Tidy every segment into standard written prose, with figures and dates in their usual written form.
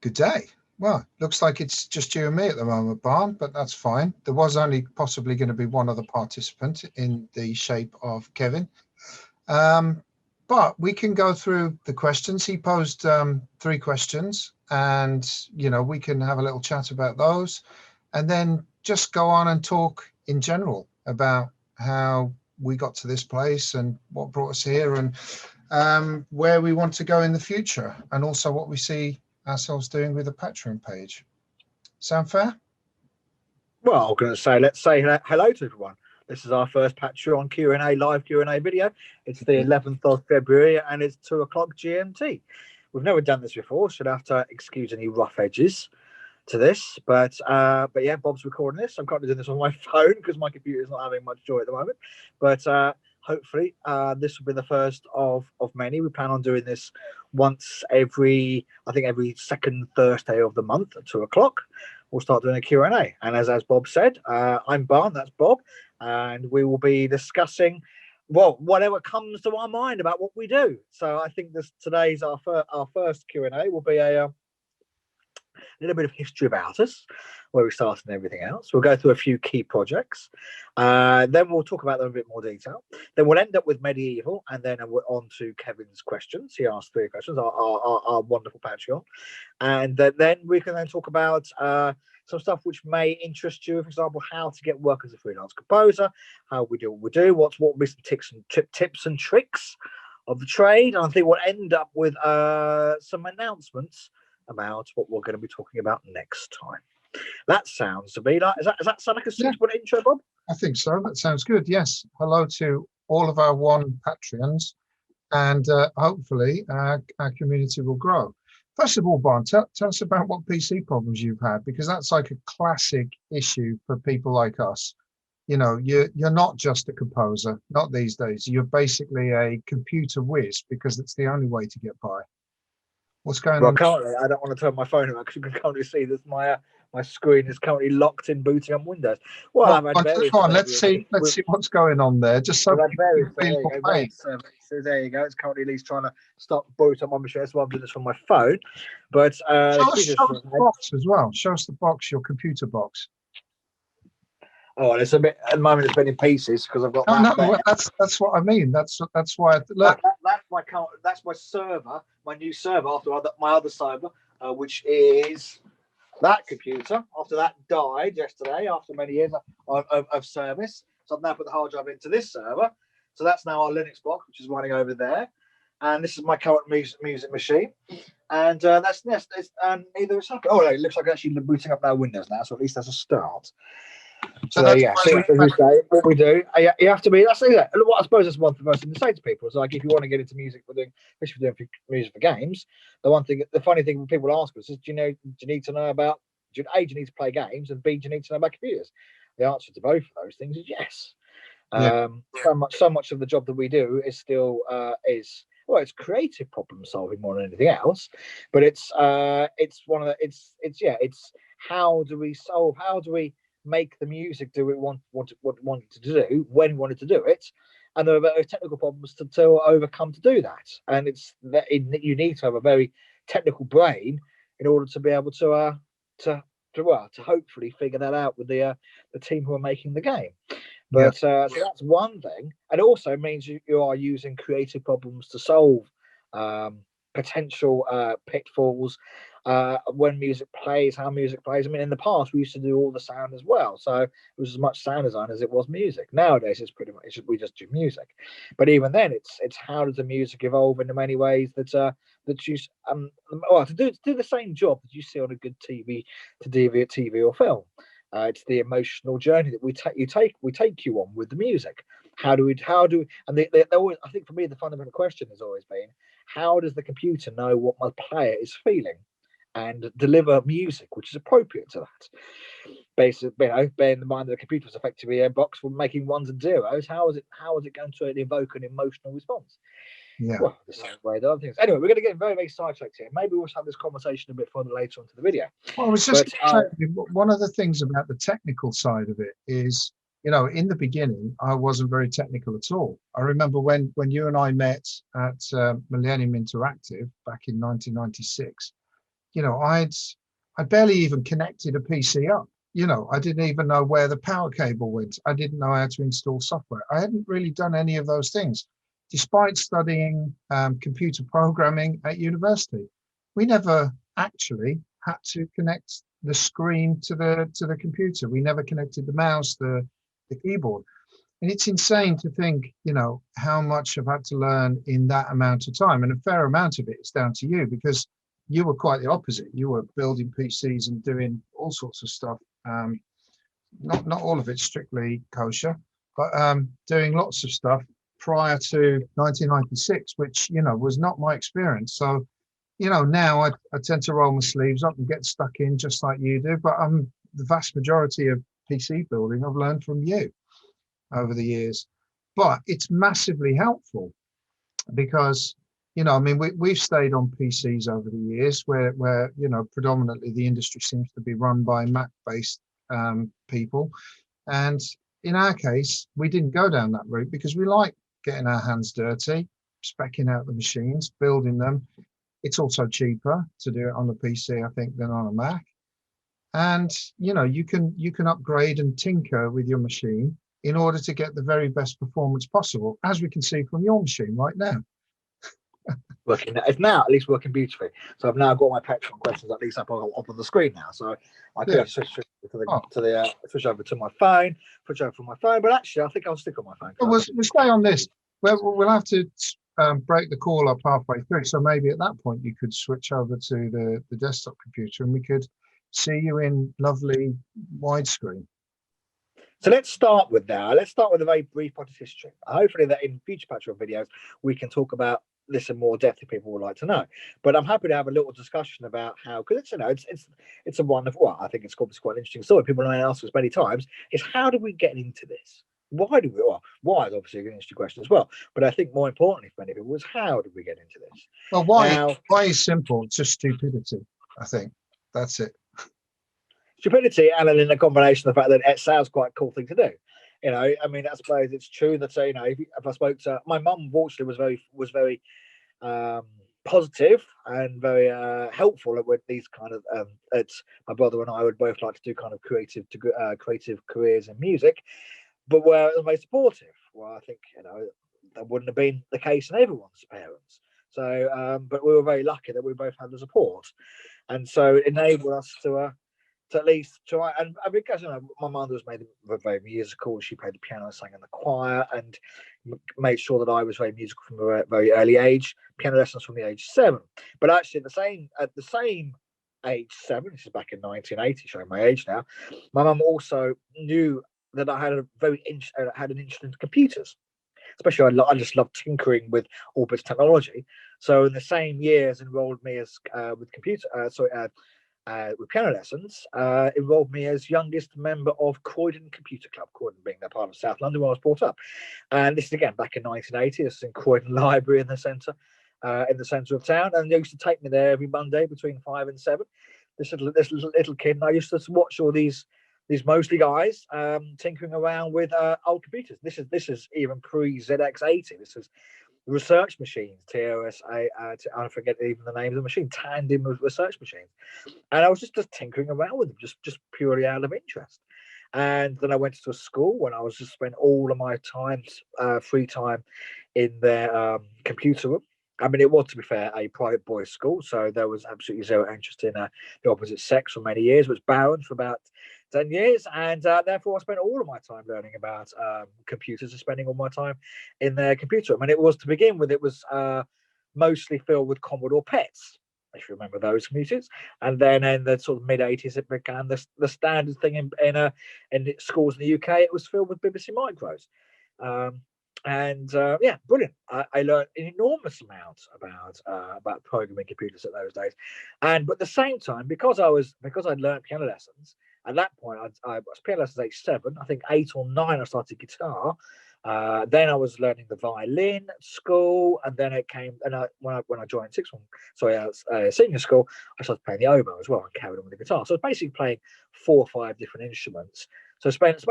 Good day. Well, looks like it's just you and me at the moment, Barn, but that's fine. There was only possibly going to be one other participant in the shape of Kevin. But we can go through the questions. He posed 3 questions, and we can have a little chat about those, and then just go on and talk in general about how we got to this place and what brought us here, and where we want to go in the future, and also what we see ourselves doing with the Patreon page. Sound fair? Well, I'm going to say, let's say hello to everyone. This is our first Patreon Q&A, live Q&A video. It's the 11th of February and it's 2 o'clock GMT. We've never done this before, so you'll have to excuse any rough edges to this. But yeah, Bob's recording this. I'm currently doing this on my phone because my computer's not having much joy at the moment. But hopefully this will be the first of many. We plan on doing this once every second Thursday of the month at 2 o'clock. We'll start doing a Q&A. And as Bob said, I'm Barn, that's Bob, and we will be discussing, well, whatever comes to our mind about what we do. So I think today's our first Q&A will be a little bit of history about us, where we started and everything else. We'll go through a few key projects. Then we'll talk about them in a bit more detail. Then we'll end up with medieval, and then we're on to Kevin's questions. He asked 3 questions, our wonderful Patreon. And then we can then talk about some stuff which may interest you. For example, how to get work as a freelance composer, how we do what we do, what will be some tips and tricks of the trade. And I think we'll end up with some announcements about what we're going to be talking about next time. That sounds to be like, does that sound like a suitable intro, Bob? I think so. That sounds good. Yes. Hello to all of our Patreons, and hopefully our community will grow. First of all, Barn, tell us about what PC problems you've had, because that's like a classic issue for people like us. You're not just a composer, not these days. You're basically a computer whiz, because it's the only way to get by. What's going on? Currently, I don't want to turn my phone around because you can currently see that my screen is currently locked in booting up Windows. Well, I've had various. Come on, let's see what's going on there. Just so there you go. It's currently at least trying to stop boot up my machine. That's why I'm doing this from my phone. But show us the box as well. Show us the box, your computer box. Oh, and it's a bit at the moment. It's been in pieces because I've got. No, that's what I mean. That's why. Look, that's my server, my new server after my other server, which is that computer. After that died yesterday, after many years of service, so I've now put the hard drive into this server. So that's now our Linux box, which is running over there, and this is my current music machine, and that's and either it's happening. Oh, no, it looks like actually booting up now Windows now, so at least that's a start. So there you go. So what we do, you have to be. That's it. I suppose that's one thing to say to people. Is like, if you want to get into music especially doing music for games, the funny thing when people ask us is, do you need to know about? A, do you need to play games, and B, do you need to know about computers? The answer to both of those things is yes. Yeah. So much of the job that we do is still it's creative problem solving more than anything else, but it's how do we solve? How do we make the music do what we want it to do when we wanted to do it, and there are very technical problems to overcome to do that, and it's that you need to have a very technical brain in order to be able to hopefully figure that out with the team who are making the game. But so that's one thing, and it also means you are using creative problems to solve potential pitfalls when music plays, how music plays. I mean, in the past we used to do all the sound as well, so it was as much sound design as it was music. Nowadays it's pretty much we just do music, but even then it's how does the music evolve in the many ways that you to do the same job that you see on a good TV or film. It's the emotional journey that we take you on with the music. How do and they always, I think for me the fundamental question has always been, how does the computer know what my player is feeling and deliver music which is appropriate to that? Basically, bearing in mind that the computer is effectively a box for making ones and zeros, how is it going to evoke an emotional response? Yeah. Well, the same way the other things. Anyway, we're going to get very, very sidetracked here. Maybe we'll have this conversation a bit further later on to the video. Well, I was just one of the things about the technical side of it is, in the beginning, I wasn't very technical at all. I remember when you and I met at Millennium Interactive back in 1996, I barely even connected a PC up. I didn't even know where the power cable went. I didn't know how to install software. I hadn't really done any of those things, despite studying computer programming at university. We never actually had to connect the screen to the computer. We never connected the mouse, the keyboard. And it's insane to think, how much I've had to learn in that amount of time. And a fair amount of it is down to you, because you were quite the opposite. You were building PCs and doing all sorts of stuff. Not all of it strictly kosher, but doing lots of stuff prior to 1996, which, was not my experience. So, now I tend to roll my sleeves up and get stuck in just like you do. But the vast majority of PC building I've learned from you over the years. But it's massively helpful because, we've stayed on PCs over the years where predominantly the industry seems to be run by Mac-based people. And in our case, we didn't go down that route because we like getting our hands dirty, speccing out the machines, building them. It's also cheaper to do it on a PC, I think, than on a Mac. And, you can upgrade and tinker with your machine in order to get the very best performance possible, as we can see from your machine right now. It's now at least working beautifully. So I've now got my Patreon questions at least up on the screen now. So I could switch over to my phone, but actually I think I'll stick on my phone. We'll stay on this. We'll have to break the call up halfway through. So maybe at that point you could switch over to the desktop computer and we could see you in lovely widescreen. So let's start with a very brief project history. Hopefully that in future Patreon videos we can talk about this in more depth if people would like to know. But I'm happy to have a little discussion about how, because it's a wonderful, I think it's quite an interesting story. People have asked us many times is how do we get into this? Why do we? Well, why is obviously an interesting question as well. But I think more importantly for many people was how did we get into this? Well, why is simple? It's just stupidity. I think that's it. Stupidity, and then a combination of the fact that it sounds quite a cool thing to do. I suppose it's true that if I spoke to my mum, fortunately was very positive and very helpful with these kind of. My brother and I would both like to do kind of creative careers in music, but were very supportive. Well, I think that wouldn't have been the case in everyone's parents. So, but we were very lucky that we both had the support, and so it enabled us to at least try. And because my mother was very musical, she played the piano, sang in the choir, and made sure that I was very musical from a very early age. Piano lessons from the age 7. But actually, at the same age 7, this is back in 1980, showing my age now. My mum also knew that I had an interest in computers. Especially, I just love tinkering with all bits of technology. So in the same years, enrolled me as with piano lessons, involved me as youngest member of Croydon Computer Club, Croydon being that part of South London where I was brought up. And this is again back in 1980. This is in Croydon Library in the centre of town. And they used to take me there every Monday between 5 and 7. This little kid, and I used to watch all these mostly guys tinkering around with old computers. This is even pre ZX80. This is research machines, TRS, I forget even the name of the machine, tandem research machines. And I was just tinkering around with them, just purely out of interest. And then I went to a school when I was just spent all of my time, free time, in their computer room. I mean, it was, to be fair, a private boys' school, so there was absolutely zero interest in the opposite sex for many years. It was barren for about 10 years, and therefore I spent all of my time learning about computers and spending all my time in their computer room. And it was, to begin with, it was mostly filled with Commodore PETs, if you remember those computers. And then in the sort of mid-80s, it began the standard thing in schools in the UK. It was filled with BBC Micros. Brilliant. I learned an enormous amount about programming computers at those days, but at the same time, because I'd learned piano lessons at that point, I was piano lessons age 7. I think 8 or 9 I started guitar. Then I was learning the violin at school, and then it came. And when I joined senior school, I started playing the oboe as well and carried on with the guitar. So I was basically playing 4 or 5 different instruments. So I spent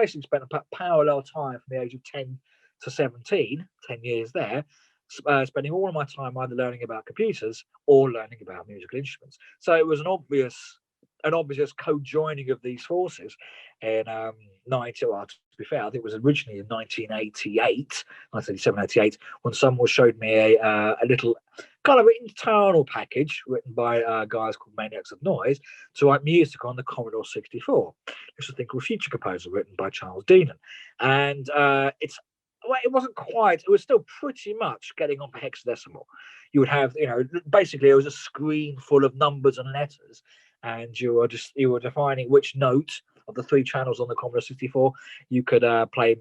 a parallel time from the age of 10 to 17, 10 years there, spending all of my time either learning about computers or learning about musical instruments. So it was an obvious co-joining of these forces in 90. Well, to be fair, I think it was originally in 1987, 88, when someone showed me a little kind of internal package written by guys called Maniacs of Noise to write music on the Commodore 64. It's a thing called Future Composer, written by Charles Deanon, and it wasn't quite. It was still pretty much getting on for hexadecimal. You would have, basically it was a screen full of numbers and letters, and you were defining which note of the 3 channels on the Commodore 64 you could play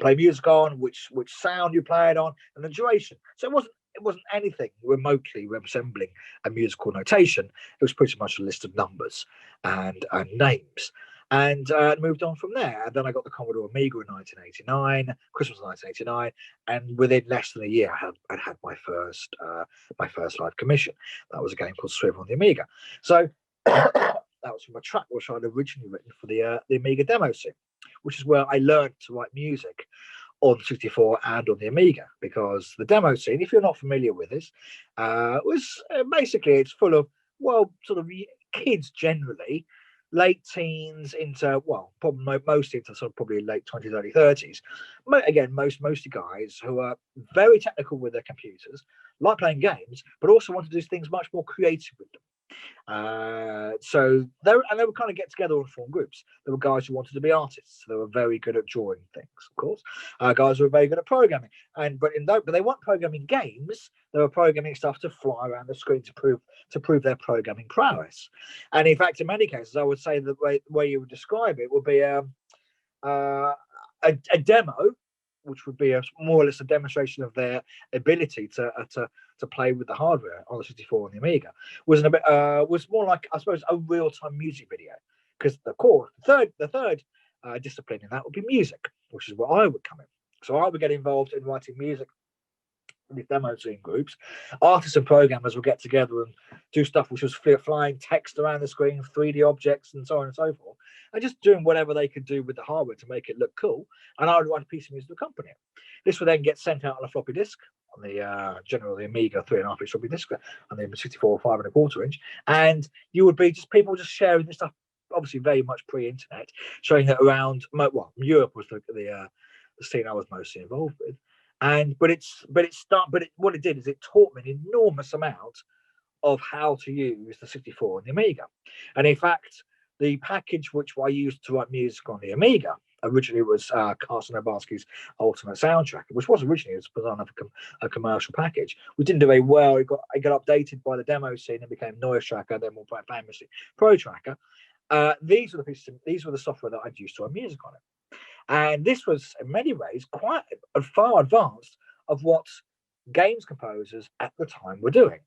music on, which sound you play it on, and the duration. So it wasn't anything remotely resembling a musical notation. It was pretty much a list of numbers and names. And moved on from there. And then I got the Commodore Amiga in 1989, Christmas 1989, and within less than a year, I'd had my first live commission. That was a game called Swivel on the Amiga. So that was from a track which I'd originally written for the Amiga demo scene, which is where I learned to write music on the 64 and on the Amiga, because the demo scene, if you're not familiar with this, was basically, it's full of, well, sort of kids generally, late teens into, well, probably mostly into sort of probably late 20s, early 30s. Again, mostly guys who are very technical with their computers, like playing games, but also want to do things much more creative with them. So they would kind of get together and form groups. There were guys who wanted to be artists. They were very good at drawing things, of course. Guys who were very good at programming, but they weren't programming games. They were programming stuff to fly around the screen to prove their programming prowess. And in fact, in many cases, I would say the way you would describe it would be a demo, which would be more or less a demonstration of their ability to play with the hardware on the 64 and the Amiga, was more like, I suppose, a real-time music video. Because the third discipline in that would be music, which is where I would come in. So I would get involved in writing music with demo scene groups. Artists and programmers would get together and do stuff which was flying text around the screen, 3D objects, and so on and so forth, and just doing whatever they could do with the hardware to make it look cool. And I would write a piece of music to accompany it. This would then get sent out on a floppy disk on the generally Amiga 3.5 inch floppy disk, and the 64 5.25 inch, and you would be people just sharing this stuff, obviously very much pre-internet, showing it around. Well, Europe was the scene I was mostly involved with. What it did is it taught me an enormous amount of how to use the 64 and the Amiga. And in fact, the package which I used to write music on the Amiga originally was Carson Obarski's Ultimate Soundtrack, which was originally a commercial package. We didn't do very well. It got updated by the demo scene and became Noise Tracker, then more famously Pro Tracker. These were the software that I'd used to write music on it. And this was, in many ways, quite far advanced of what games composers at the time were doing.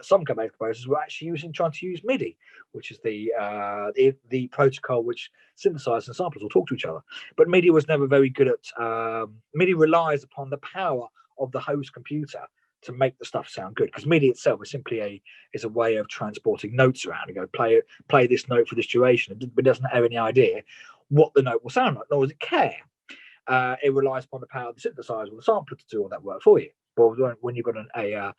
Some game composers were actually trying to use MIDI, which is the protocol which synthesizers and samplers will talk to each other. But MIDI was never very good at. MIDI relies upon the power of the host computer to make the stuff sound good, because MIDI itself is simply a way of transporting notes around and go play this note for this duration. It doesn't have any idea what the note will sound like, nor does it care. It relies upon the power of the synthesizer or the sampler to do all that work for you. But when you've got a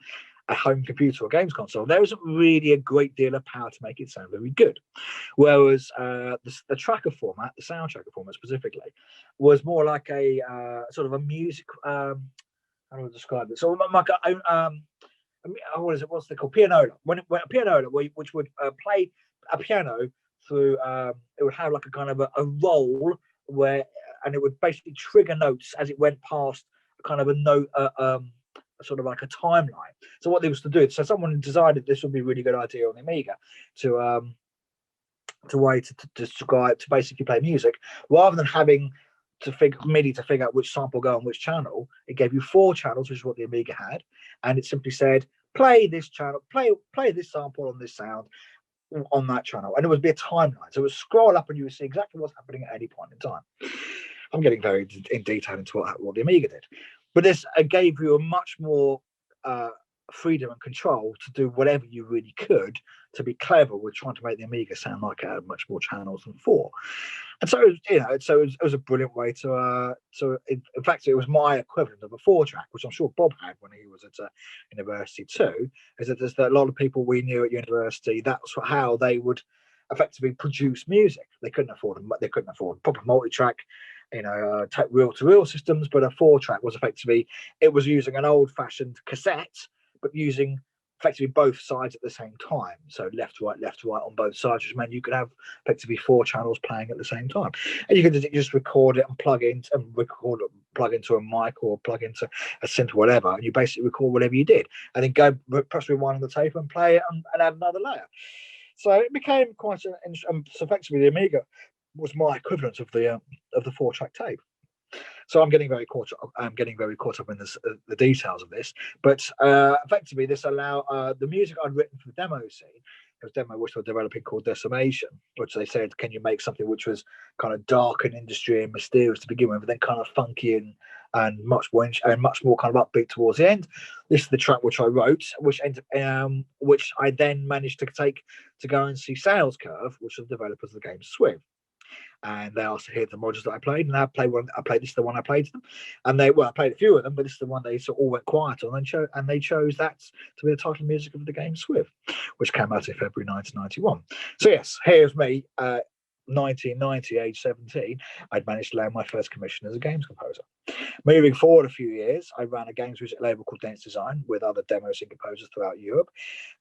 home computer or games console, there isn't really a great deal of power to make it sound very good. Whereas the tracker format, the sound tracker format specifically, was more like a sort of a music. How do I describe it? So like what is it? What's they called? Pianola. When a pianola, which would play a piano through, it would have like a kind of a roll and it would basically trigger notes as it went past kind of a note, sort of like a timeline. So what they was to do, so someone decided this would be a really good idea on the Amiga to basically play music, rather than having MIDI to figure out which sample go on which channel. It gave you 4 channels, which is what the Amiga had, and it simply said, play this channel, play this sample on this sound on that channel, and it would be a timeline. So it would scroll up and you would see exactly what's happening at any point in time. I'm getting very in detail into what the Amiga did, but this gave you a much more freedom and control to do whatever you really could to be clever with trying to make the Amiga sound like it had much more channels than 4. And so, it was a brilliant way in fact, it was my equivalent of a 4-track, which I'm sure Bob had when he was at university too, is that there's a lot of people we knew at university, that's how they would effectively produce music. They couldn't afford proper multi-track, reel-to-reel systems, but a 4-track was effectively, it was using an old-fashioned cassette, but using effectively both sides at the same time. So left to right on both sides, which meant you could have effectively 4 channels playing at the same time. And you could just record it and plug into a mic or plug into a synth or whatever, and you basically record whatever you did, and then go press rewind on the tape and play it and add another layer. So it became quite so effectively the Amiga was my equivalent of the 4-track tape. So I'm getting very caught up in this, the details of this. But effectively, this allowed the music I'd written for the demo scene. There was a demo which they were developing called Decimation, which they said, can you make something which was kind of dark and industry and mysterious to begin with, but then kind of funky and much more kind of upbeat towards the end. This is the track which I wrote, which I then managed to take to go and see Sales Curve, which are the developers of the game Swift. And they asked to hear the modules that I played, and I played this is the one I played to them, and I played a few of them, but this is the one they sort of all went quiet on, and they chose that to be the title music of the game Swift, which came out in February 1991. So yes, here's me, 1990, age 17. I'd managed to land my first commission as a games composer. Moving forward a few years, I ran a games music label called Dance Design with other demo scene composers throughout Europe,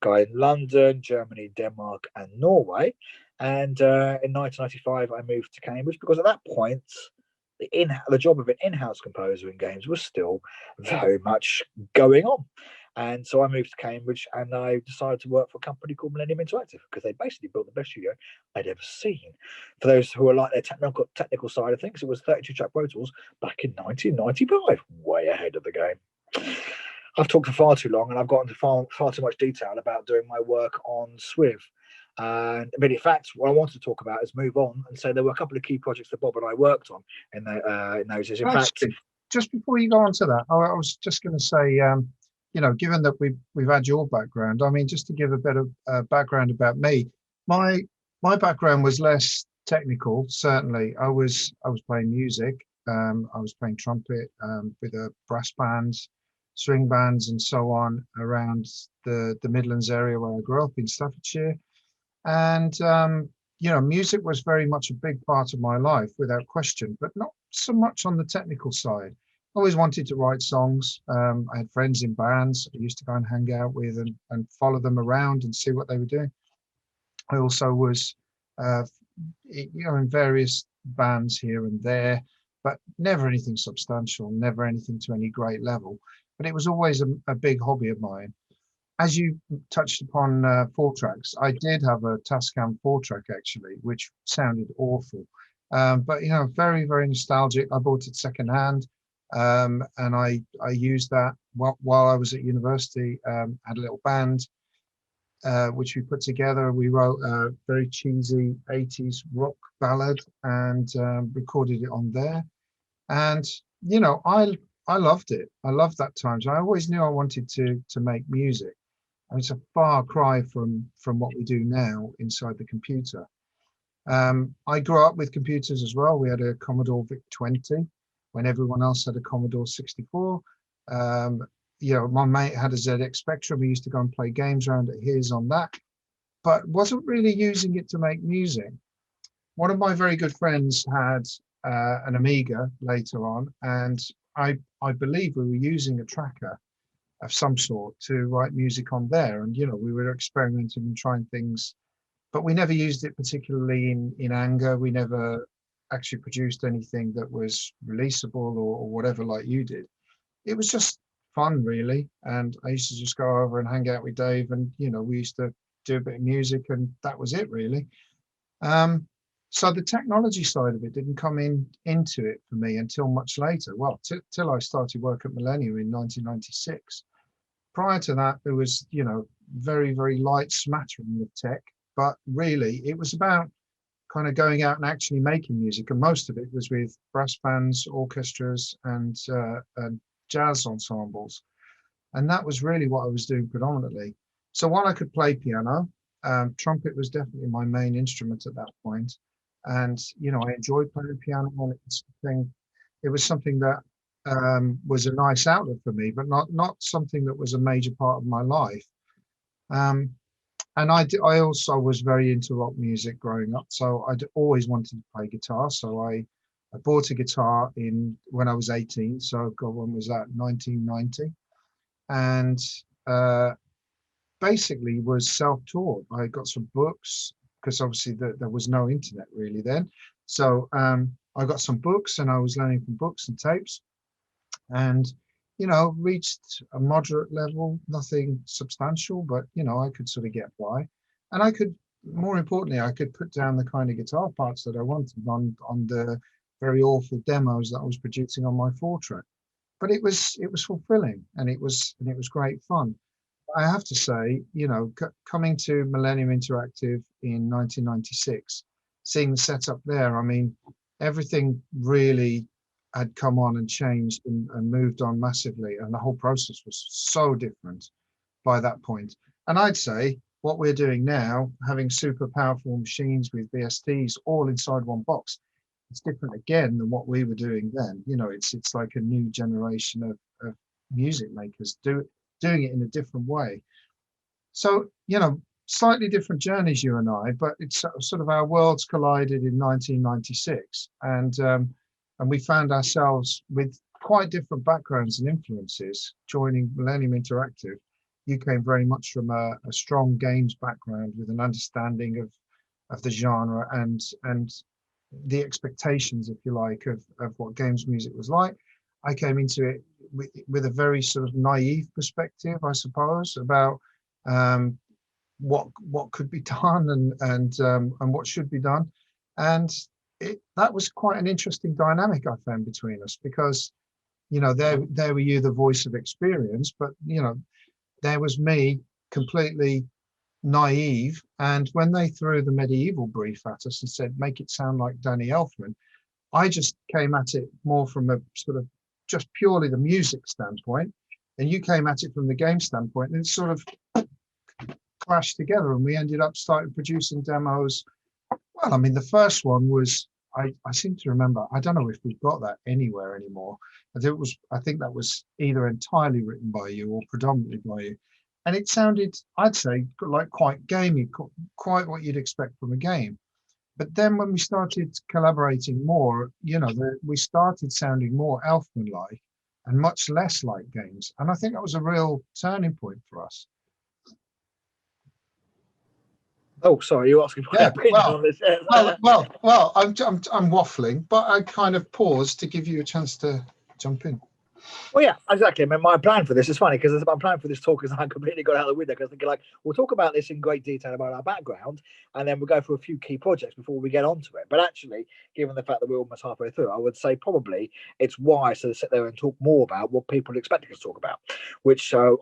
guy in London, Germany, Denmark, and Norway. And in 1995, I moved to Cambridge because at that point, the job of an in-house composer in games was still very much going on. And so I moved to Cambridge and I decided to work for a company called Millennium Interactive because they basically built the best studio I'd ever seen. For those who are like their technical side of things, it was 32-track Pro Tools back in 1995, way ahead of the game. I've talked for far too long and I've got into far too much detail about doing my work on Swift. But in fact, what I wanted to talk about is move on and say there were a couple of key projects that Bob and I worked on in those years. In fact, just before you go on to that, I was just going to say, given that we've had your background, I mean, just to give a bit of background about me, my background was less technical. Certainly, I was playing music. I was playing trumpet with a brass bands, string bands, and so on around the Midlands area where I grew up in Staffordshire. And, music was very much a big part of my life without question, but not so much on the technical side. I always wanted to write songs. I had friends in bands I used to go and hang out with and follow them around and see what they were doing. I also was, in various bands here and there, but never anything substantial, never anything to any great level. But it was always a big hobby of mine. As you touched upon 4-tracks, I did have a Tascam 4-track actually, which sounded awful. But very, very nostalgic. I bought it secondhand, and I used that while I was at university. Had a little band which we put together. We wrote a very cheesy 80s rock ballad and recorded it on there. And I loved it. I loved that time. So I always knew I wanted to make music. And it's a far cry from what we do now inside the computer. I grew up with computers as well. We had a Commodore VIC-20 when everyone else had a Commodore 64. My mate had a ZX Spectrum. We used to go and play games around at his on that, but wasn't really using it to make music. One of my very good friends had an Amiga later on, and I believe we were using a tracker of some sort to write music on there. And, we were experimenting and trying things, but we never used it particularly in anger. We never actually produced anything that was releasable or whatever like you did. It was just fun, really. And I used to just go over and hang out with Dave and, we used to do a bit of music and that was it really. So the technology side of it didn't come into it for me until much later. Well, till I started work at Millennium in 1996. Prior to that, there was, very, very light smattering of tech, but really it was about kind of going out and actually making music. And most of it was with brass bands, orchestras, and jazz ensembles. And that was really what I was doing predominantly. So while I could play piano, trumpet was definitely my main instrument at that point. and I enjoyed playing the piano, and it was something that was a nice outlet for me, but not something that was a major part of my life. And I also was very into rock music growing up, so I'd always wanted to play guitar. So I bought a guitar when I was 18. So God, when was that? 1990, and basically was self-taught. I got some books because obviously there was no internet really then. So I got some books, and I was learning from books and tapes, and reached a moderate level, nothing substantial, but I could sort of get by, and I could, more importantly, I could put down the kind of guitar parts that I wanted on the very awful demos that I was producing on my 4-track. But it was fulfilling, and it was great fun. I have to say, coming to Millennium Interactive in 1996, seeing the setup there, I mean, everything really had come on and changed and moved on massively, and the whole process was so different by that point. And I'd say what we're doing now, having super powerful machines with VSTs all inside one box, it's different again than what we were doing then. It's like a new generation of music makers doing it in a different way. So slightly different journeys, you and I, but it's sort of our worlds collided in 1996, and we found ourselves with quite different backgrounds and influences joining Millennium Interactive. You came very much from a strong games background with an understanding of the genre and the expectations, if you like, of what games music was like. I came into it with a very sort of naive perspective, I suppose, about what could be done and what should be done, and that was quite an interesting dynamic I found between us, because there were you, the voice of experience, but there was me, completely naive. And when they threw the medieval brief at us and said, make it sound like Danny Elfman, I just came at it more from a sort of just purely the music standpoint, and you came at it from the game standpoint, and it sort of clashed together, and we ended up starting producing demos. Well, I mean, the first one was, I seem to remember, I don't know if we've got that anywhere anymore. I think that was either entirely written by you or predominantly by you. And it sounded, I'd say, like quite gamey, quite what you'd expect from a game. But then when we started collaborating more, we started sounding more Elfman-like and much less like games. And I think that was a real turning point for us. Oh, sorry, you're asking my opinion on this. Well, I'm waffling, but I kind of paused to give you a chance to jump in. Well, yeah, exactly. I mean, my plan for this is funny because my plan for this talk is I completely got out of the window because I'm thinking we'll talk about this in great detail about our background, and then we'll go through a few key projects before we get onto it. But actually, given the fact that we're almost halfway through, I would say probably it's wise to sit there and talk more about what people expect us to talk about. Which so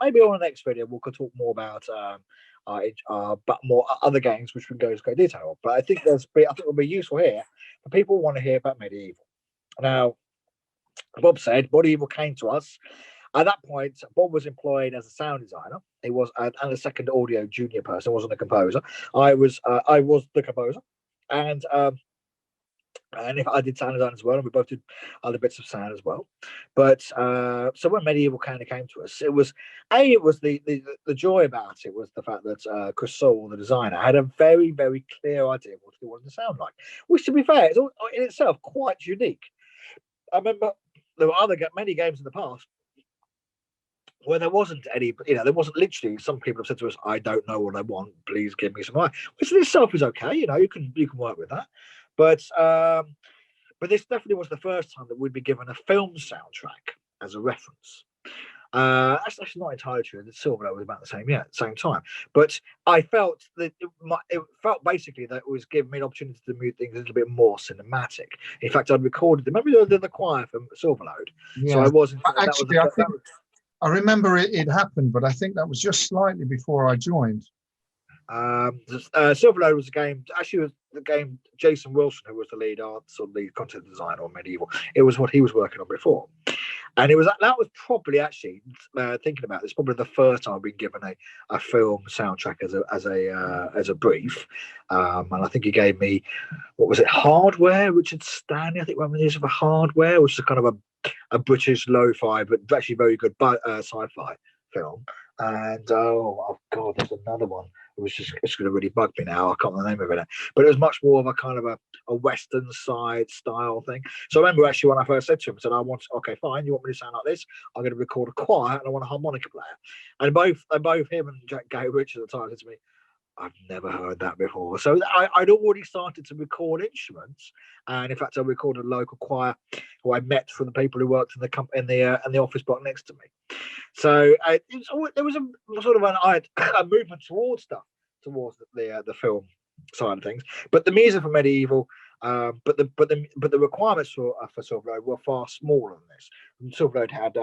maybe on the next video we could talk more about but more other games which we can go into great detail on. But I think it will be useful here for people who want to hear about medieval. Now, Bob said medieval came to us. At that point, Bob was employed as a sound designer. He was and a second audio junior person. Wasn't a composer. I was the composer, and if I did sound design as well, and we both did other bits of sound as well. But so when medieval kind of came to us, it was the joy about it was the fact that Chris Saul, the designer, had a very, very clear idea of what he wanted to sound like, which, to be fair, is in itself quite unique. I remember there were many games in the past where there wasn't any, there wasn't literally. Some people have said to us, "I don't know what I want. Please give me some idea," which in itself is okay. You can work with that. But this definitely was the first time that we'd be given a film soundtrack as a reference. That's actually not entirely true. The Silver was about the same time. But I felt that it felt basically that it was giving me an opportunity to move things a little bit more cinematic. In fact, I'd recorded them. Remember the choir from Silverload? Yeah. So I wasn't. Actually, I remember it happened, but I think that was just slightly before I joined. Silverload was a game. Actually, was the game Jason Wilson, who was the lead artist or lead content designer on Medieval. It was what he was working on before, and it was that was probably actually thinking about this. Probably the first time I've been given a film soundtrack as a brief, and I think he gave me what was it, Hardware, Richard Stanley. I think one of these for Hardware, which is kind of a British lo-fi but actually very good sci-fi film. And oh god, there's another one. It's going to really bug me now. I can't remember the name of it, but it was much more of a kind of a Western side style thing. So I remember actually when I first said to him, I said, okay, fine, you want me to sound like this? I'm going to record a choir and I want a harmonica player. And both him and Jack Gay Richard at the time said to me, I've never heard that before. So I'd already started to record instruments, and in fact, I recorded a local choir who I met from the people who worked in the office block next to me. So there was a sort of a movement towards the film side of things. But the music for Medieval, but the requirements for Silverload were far smaller than this. Silverload had.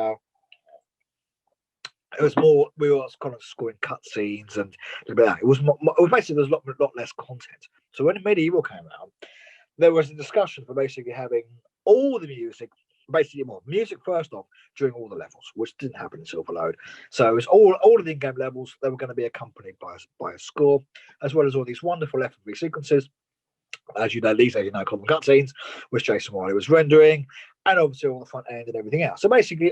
It was more. We were kind of scoring cutscenes and a bit of that. It was basically there's a lot less content. So when Medieval came out, there was a discussion for basically having all the music, basically more music first off during all the levels, which didn't happen in Silverload. So it was all of the in-game levels. They were going to be accompanied by a score, as well as all these wonderful FMV sequences. As you know, called them cutscenes, which Jason Wiley was rendering, and obviously all the front end and everything else. So basically,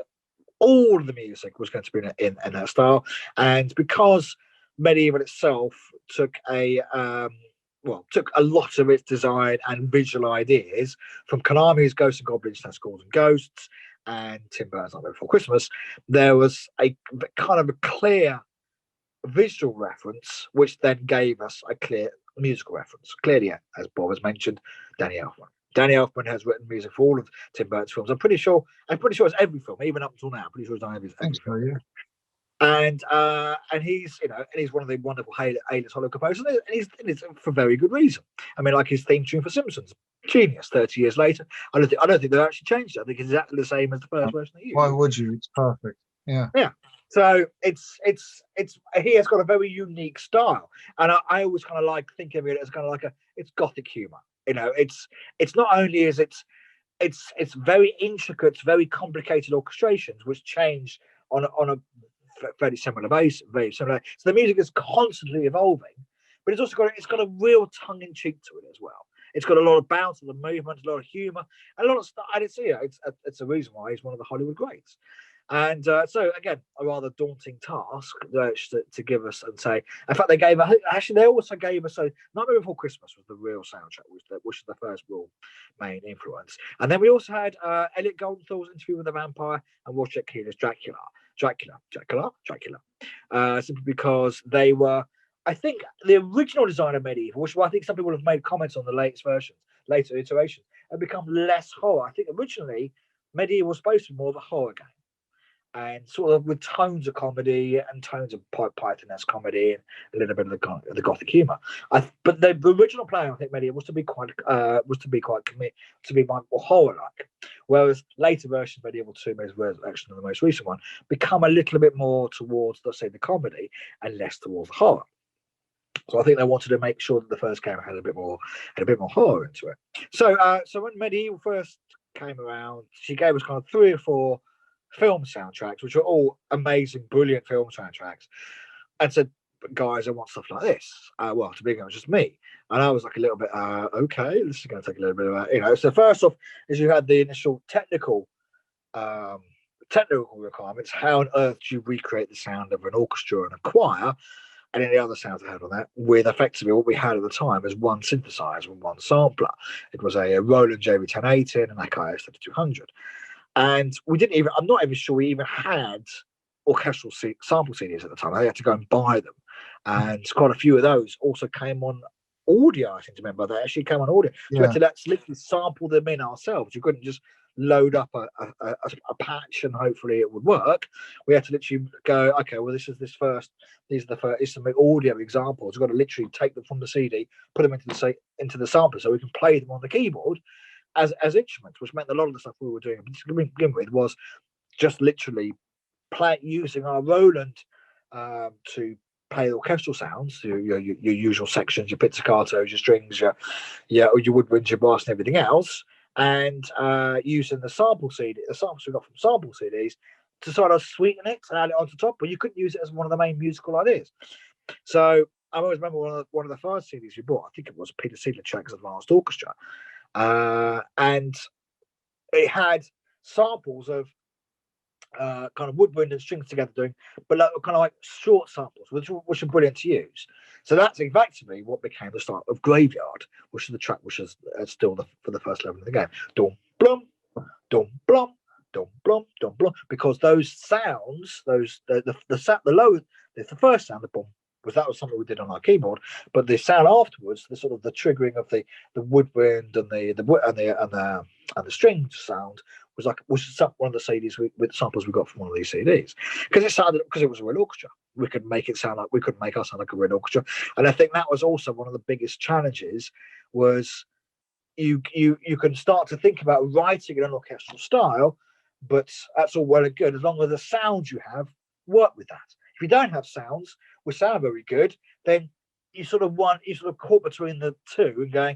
all of the music was going to be in that style, and because Medieval itself took a lot of its design and visual ideas from Konami's Ghosts and Goblins, Skulls and Ghosts, and Tim Burton's Nightmare Before Christmas, there was a kind of a clear visual reference, which then gave us a clear musical reference. Clearly, as Bob has mentioned, Danny Elfman. Danny Elfman has written music for all of Tim Burton's films. I'm pretty sure it's every film, even up until now. I'm pretty sure it's done every film. Yeah. And he's one of the wonderful A-list Hollywood composers, and he's for very good reason. I mean, like his theme tune for Simpsons, genius. 30 years later, I don't think they've actually changed it. I think it's exactly the same as the first version that you. Why would you? It's perfect. Yeah. So he has got a very unique style, and I always kind of like thinking of it as kind of like it's gothic humor. It's not only is it's very intricate, very complicated orchestrations which change on a very similar base, very similar. So the music is constantly evolving, but it's got a real tongue in cheek to it as well. It's got a lot of bounce, a lot of movement, a lot of humor, and a lot of stuff. And it's a reason why he's one of the Hollywood greats. And so again, a rather daunting task to give us and say. In fact, they also gave us Nightmare Before Christmas was the real soundtrack, which was the first real main influence. And then we also had Elliot Goldenthal's Interview with the Vampire and Wojciech Kiela's Dracula, simply because they were, I think, the original design of Medieval, which I think some people have made comments on the later iterations, have become less horror. I think originally Medieval was supposed to be more of a horror game, and sort of with tones of comedy and tones of Python-esque comedy and a little bit of the gothic humor. But the original plan, I think, Medieval was to be quite more horror-like, whereas later versions, Medieval 2, Resurrection, and the most recent one, become a little bit more towards, let's say, the comedy and less towards the horror. So I think they wanted to make sure that the first game had a bit more horror into it. So when Medieval first came around, she gave us kind of 3 or 4 film soundtracks, which were all amazing, brilliant film soundtracks, and said, guys, I want stuff like this. Well, to begin with, just me. And I was like a little bit, okay, this is going to take a little bit of, So first off, is you had the initial technical requirements. How on earth do you recreate the sound of an orchestra and a choir and any other sounds I had on that, with effectively what we had at the time as one synthesizer and one sampler? It was a Roland JV1080 and an Akai S3200. And I'm not even sure we even had orchestral sample CDs at the time. I had to go and buy them. And quite a few of those also came on audio, I think, to remember. They actually came on audio. So we had to literally sample them in ourselves. You couldn't just load up a patch and hopefully it would work. We had to literally go, okay, well, these are some audio examples. We've got to literally take them from the CD, put them into the sampler so we can play them on the keyboard as instruments, which meant a lot of the stuff we were doing to begin with was just literally using our Roland to play orchestral sounds, your usual sections, your pizzicatos, your strings, your woodwinds, your brass, and everything else, and using the sample CD, the samples we got from sample CDs, to sort of sweeten it and add it onto top. But you couldn't use it as one of the main musical ideas. So I always remember one of the first CDs we bought. I think it was Peter Seidler's Advanced Orchestra, and it had samples of kind of woodwind and strings together doing, but kind of like short samples, which are brilliant to use. So that's effectively what became the start of Graveyard, which is the track which is still for the first level of the game. Dum blum, dum blum, dum blum, dum blum. Because those sounds, the first sound, the boom, that was something we did on our keyboard, but the sound afterwards, the sort of the triggering of the woodwind and the string sound was one of the CDs with samples we got from one of these CDs, because it was a real orchestra. We could make us sound like a real orchestra, and I think that was also one of the biggest challenges. Was you can start to think about writing in an orchestral style, but that's all well and good as long as the sounds you have work with that. If you don't have sounds which sound very good, then you sort of caught between the two and going,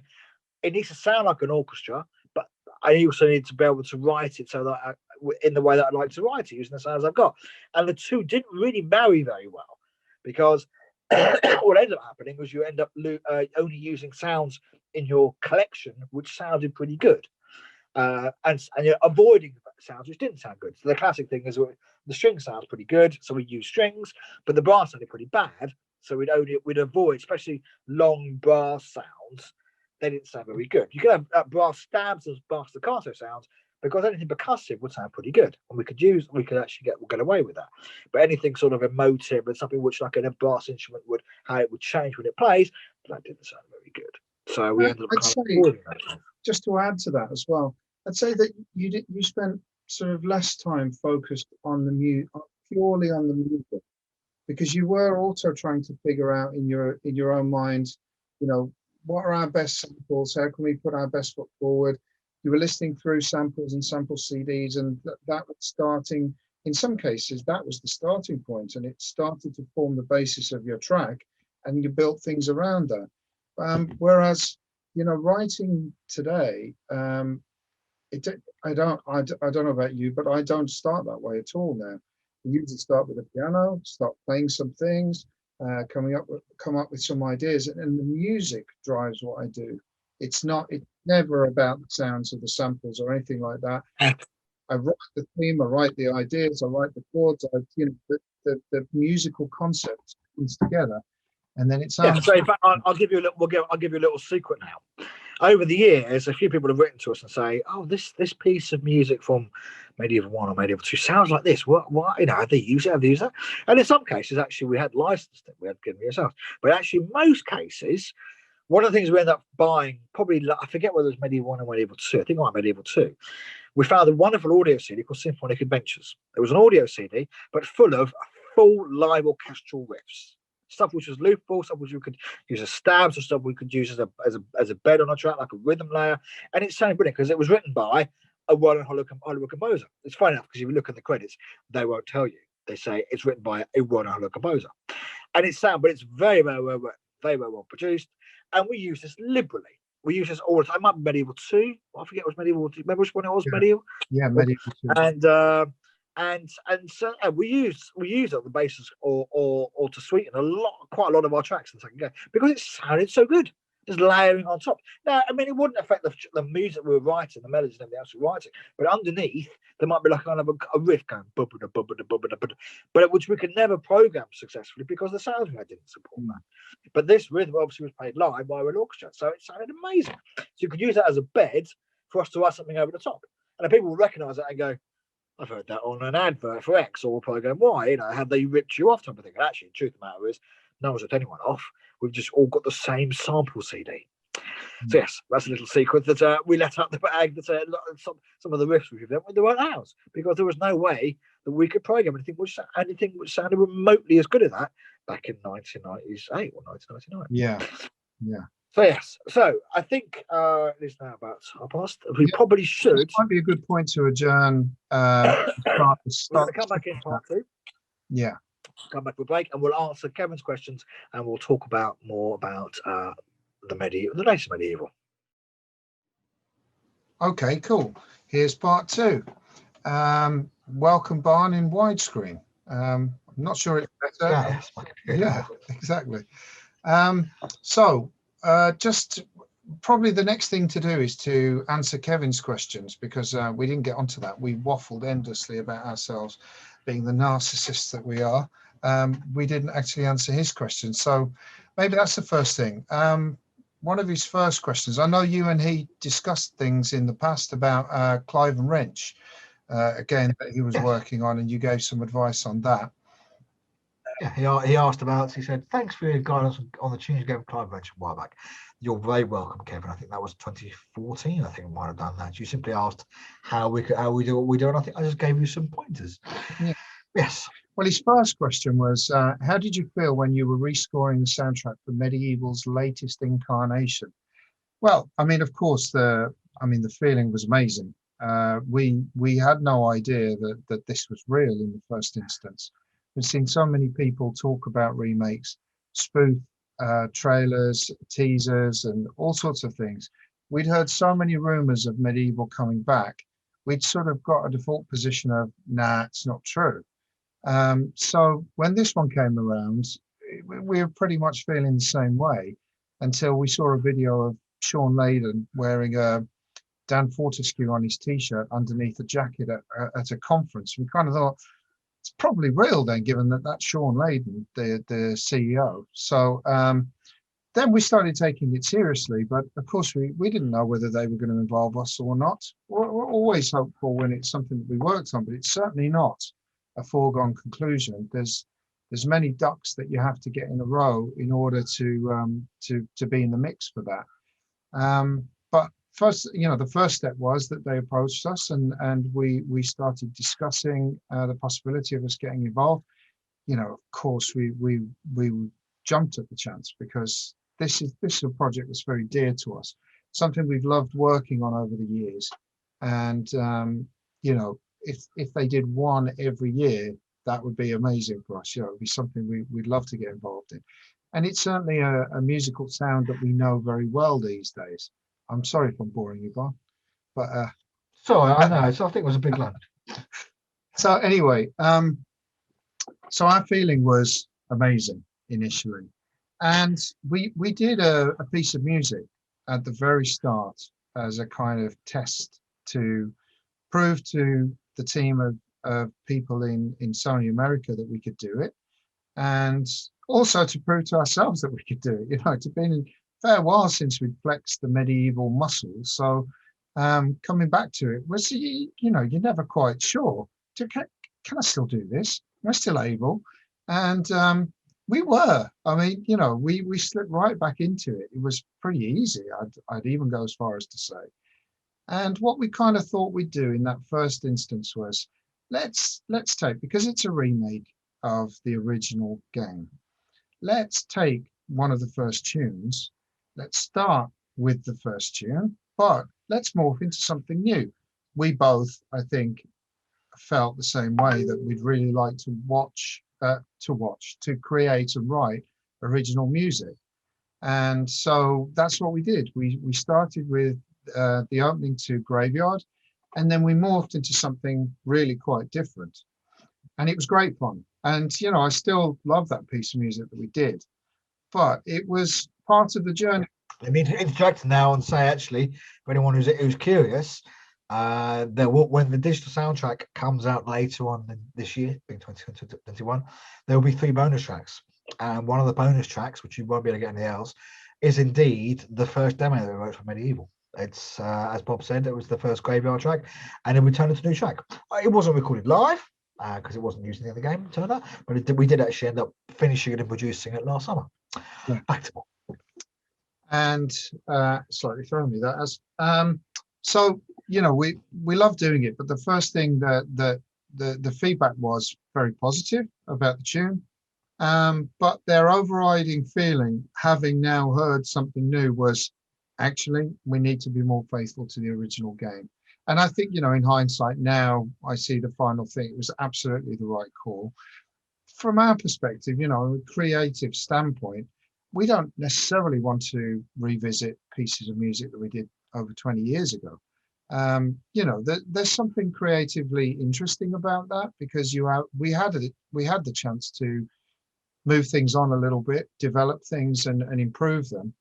it needs to sound like an orchestra, but I also need to be able to write it so that in the way that I'd like to write it, using the sounds I've got. And the two didn't really marry very well, because what ended up happening was you end up only using sounds in your collection which sounded pretty good, and you're avoiding sounds which didn't sound good. So the classic thing is the string sounds pretty good, so we use strings, but the brass sounded pretty bad, so we'd avoid, especially long brass sounds. They didn't sound very good. You could have brass stabs as brass staccato sounds, because anything percussive would sound pretty good, and we could actually get away with that. But anything sort of emotive and something which like a brass instrument how it would change when it plays, that didn't sound very good. So we ended up avoiding that. Just to add to that as well, I'd say that you spent sort of less time focused on purely on the music, because you were also trying to figure out in your own mind, what are our best samples? How can we put our best foot forward? You were listening through samples and sample CDs, and that was starting. In some cases, that was the starting point, and it started to form the basis of your track, and you built things around that. Whereas, writing today, I don't know about you, but I don't start that way at all now. We usually start with a piano, start playing some things, come up with some ideas, and the music drives what I do. It's never about the sounds of the samples or anything like that. I write the theme, I write the ideas, I write the chords, the musical concept comes together, and then it sounds. Yeah, so I'll give you a little secret now. Over the years, a few people have written to us and say, "Oh, this piece of music from Medieval 1 or Medieval 2 sounds like this. What? Have they used it? Have they used that?" And in some cases, actually, we had licensed it. We had given it ourselves. But actually, in most cases, one of the things we end up buying, probably, I forget whether it was Medieval 1 or Medieval 2. I think it might be Medieval 2. We found a wonderful audio CD called Symphonic Adventures. It was an audio CD, but full of full live orchestral riffs. Stuff which was loopable, stuff which we could use as stabs, or stuff we could use as a bed on a track, like a rhythm layer. And it sounded brilliant because it was written by a well-known Hollywood composer. It's funny enough, because if you look at the credits, they won't tell you. They say it's written by a well-known Hollywood composer. And but it's very, very well written, very, very well produced. And we use this liberally. We use this all the time. It might be Medieval 2. I forget it was Medieval 2. Remember which one it was? Yeah. Medieval? Yeah, Medieval 2. And so we use it on the basis or to sweeten quite a lot of our tracks in the second game, because it sounded so good, just layering on top. Now, I mean, it wouldn't affect the music we were writing, the melodies and everything else we were writing, but underneath there might be like kind of a riff going bubba but which we could never program successfully because the sounds we had didn't support that. But this rhythm obviously was played live by an orchestra, so it sounded amazing. So you could use that as a bed for us to write something over the top, and then people will recognise that and go, "I've heard that on an advert for X," or we'll probably go, "Why? Have they ripped you off?" type of thing. And actually, the truth of the matter is, no one's ripped anyone off. We've just all got the same sample CD. So yes, that's a little secret that we let out the bag. That some of the riffs we've done, they weren't ours, because there was no way that we could program anything which sounded remotely as good as that back in 1998 or 1999. Yeah. So yes, so I think it is now about half past. We probably should. This might be a good point to adjourn. We're going to come back in part 2. Yeah. come back with break, and we'll answer Kevin's questions, and we'll talk about more about the latest medieval. Okay, cool. Here's part 2. Welcome Barn in widescreen. I'm not sure it's better. Yeah, exactly. So just probably the next thing to do is to answer Kevin's questions, because we didn't get onto that. We waffled endlessly about ourselves, being the narcissists that we are. We didn't actually answer his questions, so maybe that's the first thing. One of his first questions, I know you and he discussed things in the past about Clive and Wrench, again, that he was working on, and you gave some advice on that. Yeah, he asked about, he said, thanks for your guidance on the tunes you gave Clive Wrench a while back. You're very welcome, Kevin. I think that was 2014. I think we might have done that. You simply asked how we do what we do, and I think I just gave you some pointers. Yeah. Yes. Well, his first question was, how did you feel when you were rescoring the soundtrack for Medieval's latest incarnation? Well, I mean, of course, the feeling was amazing. We had no idea that this was real in the first instance. We've seen so many people talk about remakes, spoof trailers, teasers, and all sorts of things. We'd heard so many rumors of Medieval coming back. We'd sort of got a default position of, nah, it's not true. So when this one came around, we were pretty much feeling the same way until we saw a video of Sean Layden wearing a Dan Fortescue on his t-shirt underneath a jacket at a conference. We kind of thought, it's probably real then, given that that's Sean Layden, the CEO. So then we started taking it seriously, but of course we didn't know whether they were going to involve us or not. We're always hopeful when it's something that we worked on, but it's certainly not a foregone conclusion. There's many ducks that you have to get in a row in order to be in the mix for that. But first, the first step was that they approached us, and we started discussing the possibility of us getting involved. Of course, we jumped at the chance, because this is a project that's very dear to us, something we've loved working on over the years, and if they did one every year, that would be amazing for us. It would be something we'd love to get involved in. And it's certainly a musical sound that we know very well these days. I'm sorry if I'm boring you, Bob, but sorry, I know. So I think it was a big lump. So anyway, so our feeling was amazing initially, and we did a piece of music at the very start as a kind of test to prove to the team of people in Sony America that we could do it, and also to prove to ourselves that we could do it. It's been a fair while since we'd flexed the medieval muscles, so coming back to it was, you're never quite sure. Can I still do this? Am I still able? And we were. I mean, we slipped right back into it. It was pretty easy. I'd even go as far as to say. And what we kind of thought we'd do in that first instance was, let's take, because it's a remake of the original game, let's take one of the first tunes, let's start with the first tune, but let's morph into something new. We both, I think, felt the same way, that we'd really like to create and write original music. And so that's what we did. We started with the opening to Graveyard, and then we morphed into something really quite different, and it was great fun. And I still love that piece of music that we did, but it was part of the journey. Let me interject now and say, actually, for anyone who's curious, when the digital soundtrack comes out later on this year, being 2021, there will be 3 bonus tracks, and one of the bonus tracks, which you won't be able to get anything else, is indeed the first demo that we wrote for Medieval. It's as Bob said, it was the first Graveyard track, and then we turned it into a new track. It wasn't recorded live because it wasn't used in the other game, turned out, but we did actually end up finishing it and producing it last summer. Yeah. Back to Bob. And slightly throwing me that as so we love doing it, but the first thing that the feedback was very positive about the tune, but their overriding feeling, having now heard something new, was actually we need to be more faithful to the original game. And I think in hindsight now, I see the final thing, it was absolutely the right call. from our perspective, a creative standpoint, we don't necessarily want to revisit pieces of music that we did over 20 years ago. There's something creatively interesting about that, because we had the chance to move things on a little bit, develop things and improve them.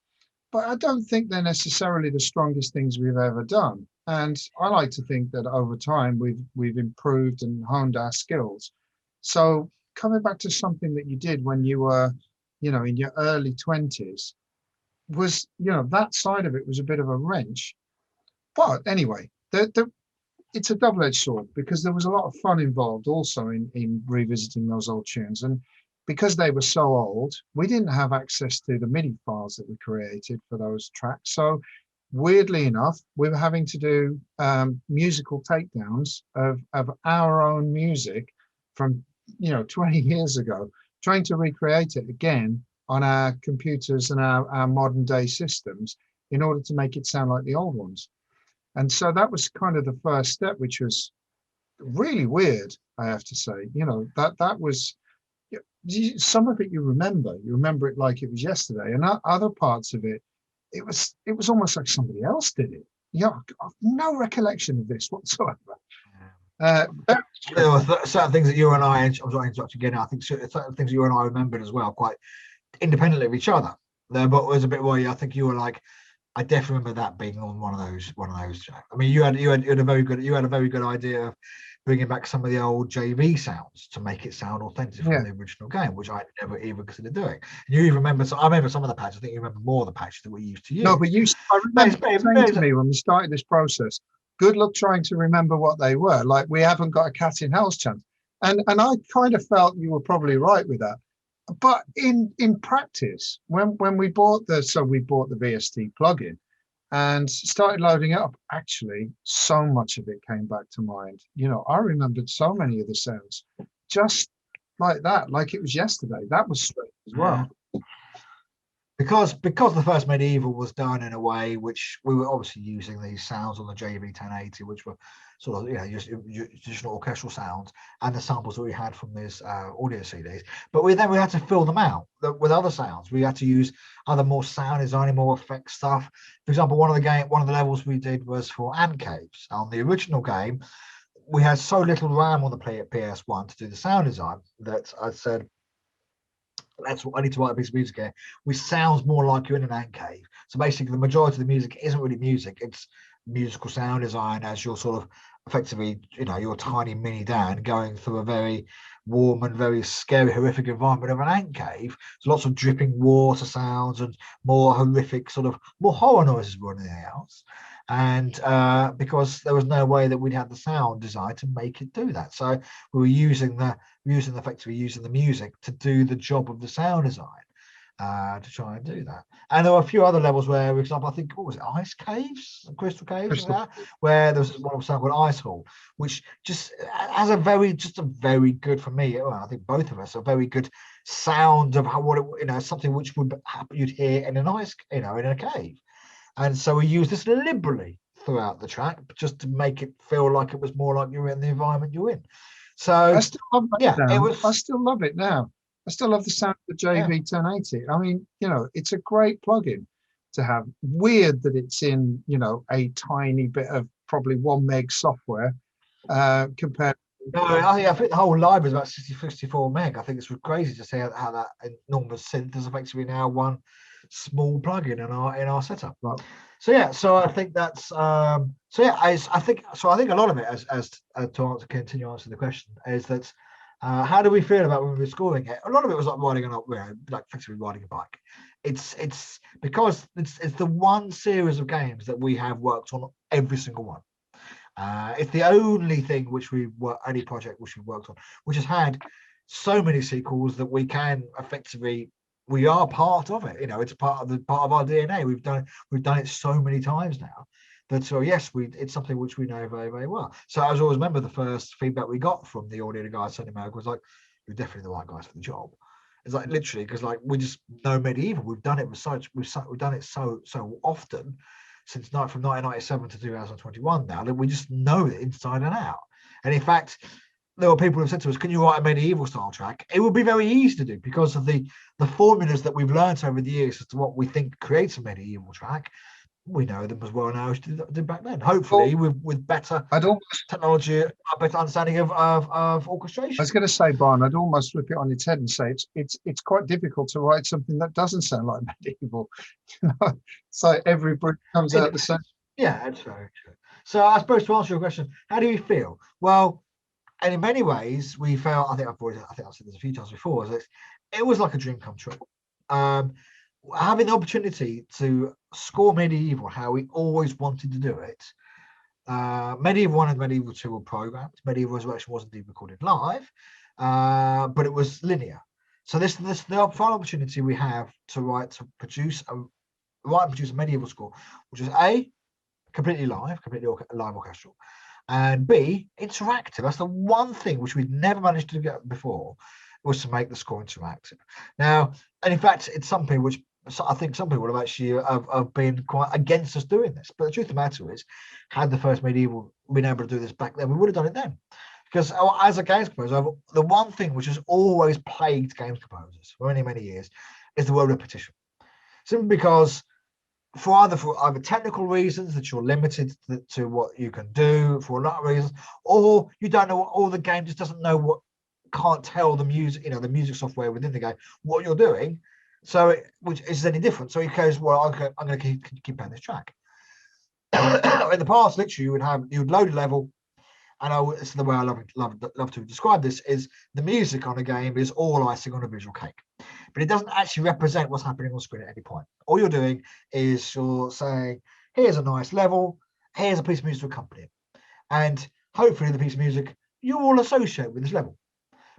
But I don't think they're necessarily the strongest things we've ever done. And I like to think that over time we've improved and honed our skills. So coming back to something that you did when you were, in your early 20s was, that side of it was a bit of a wrench. But anyway, it's a double-edged sword, because there was a lot of fun involved also in revisiting those old tunes. And because they were so old, we didn't have access to the MIDI files that we created for those tracks. So weirdly enough, we were having to do musical takedowns of our own music from 20 years ago, trying to recreate it again on our computers and our modern day systems in order to make it sound like the old ones. And so that was kind of the first step, which was really weird, I have to say. That was some of it you remember it like it was yesterday, and other parts of it, it was almost like somebody else did it. I've no recollection of this whatsoever. There were certain things that you and I, I'm sorry to interrupt again, I think certain things you and I remembered as well, quite independently of each other. But it was a bit where I think you were like, I definitely remember that being on one of those tracks. I mean, you had a very good idea of bringing back some of the old JV sounds to make it sound authentic from the original game, which I never even considered doing. And you even remember, I remember some of the patches. I think you remember more of the patches that we used to use. No, but I remember saying to me when we started this process, good luck trying to remember what they were. Like, we haven't got a cat in hell's chance. And I kind of felt you were probably right with that. But in practice, when we bought the VST plugin and started loading it up, actually, so much of it came back to mind. I remembered so many of the sounds just like that, like it was yesterday. That was strange as well. Because the first Medieval was done in a way which we were obviously using these sounds on the JV 1080, which were sort of just traditional orchestral sounds, and the samples that we had from these audio CDs. But we had to fill them out with other sounds. We had to use other more sound designing, more effects stuff. For example, one of the levels we did was for ant caves. On the original game, we had so little RAM on the PS1 to do the sound design that I said, I need to write a piece of music here which sounds more like you're in an ant cave. So basically the majority of the music isn't really music, it's musical sound design as you're sort of effectively, your tiny mini Dan going through a very warm and very scary, horrific environment of an ant cave. So lots of dripping water sounds and more horrific, sort of more horror noises more than anything else. And because there was no way that we'd have the sound design to make it do that, so we were using the music to do the job of the sound design, to try and do that. And there were a few other levels where, for example, I think, what was it, ice caves, crystal caves, where there was one sound called Ice Hall, which just has a very good, for me, I think both of us, a very good sound of something which you'd hear in an ice, in a cave. And so we used this liberally throughout the track, just to make it feel like it was more like you're in the environment you're in. So I still love that I still love it now. I still love the sound of the JV 1080. I mean, it's a great plugin to have. Weird that it's in, a tiny bit of probably 1 meg software compared. No, I think the whole library is about 64 meg. I think it's crazy to see how that enormous synth is effectively now one small plugin in our setup. Right. So I think that's I think a lot of it, as to continue answering the question, is that how do we feel about when we were scoring it? A lot of it was like effectively riding a bike. It's because it's the one series of games that we have worked on, every single one. It's the only thing any project which we've worked on, which has had so many sequels that we can effectively, we are part of it. It's part of our DNA. We've done it so many times now that, so yes, it's something which we know very, very well. So I always remember the first feedback we got from the audio guys sending America was like, you're definitely the right guys for the job. It's like literally, because like we just know Medieval. We've done it we've done it so often since from 1997 to 2021 now, that we just know it inside and out. And in fact, there were people who said to us, can you write a medieval style track? It would be very easy to do because of the formulas that we've learned over the years as to what we think creates a medieval track. We know them as well now as did back then. Hopefully, with better technology, a better understanding of orchestration. I was going to say, Barn, I'd almost flip it on its head and say it's quite difficult to write something that doesn't sound like medieval. So every brick comes out the same. Yeah, that's very true. So I suppose to answer your question, how do you feel? Well, and in many ways, we felt. I think I've said this a few times before. Is that it was like a dream come true. Having the opportunity to score medieval how we always wanted to do it. Medieval 1 and Medieval 2 were programmed. Medieval Resurrection wasn't even recorded live, but it was linear. So this the final opportunity we have to produce a medieval score, which is A, completely live orchestral, and B, interactive. That's the one thing which we'd never managed to get before, was to make the score interactive. Now, and in fact, it's something which I think some people have actually have been quite against us doing this. But the truth of the matter is, had the first medieval been able to do this back then, we would have done it then. Because as a games composer, the one thing which has always plagued games composers for many, many years is the word repetition. Simply because for either technical reasons that you're limited to what you can do, for a lot of reasons, or you don't know, or the game just doesn't know can't tell the music, the music software within the game what you're doing. So, which is any different. So he goes, well, okay, I'm going to keep playing this track. In the past, literally, you would load a level, and it's the way I love to describe this, is the music on a game is all icing on a visual cake. But it doesn't actually represent what's happening on screen at any point. All you're doing is you're saying, here's a nice level, here's a piece of music to accompany it. And hopefully the piece of music you all associate with this level.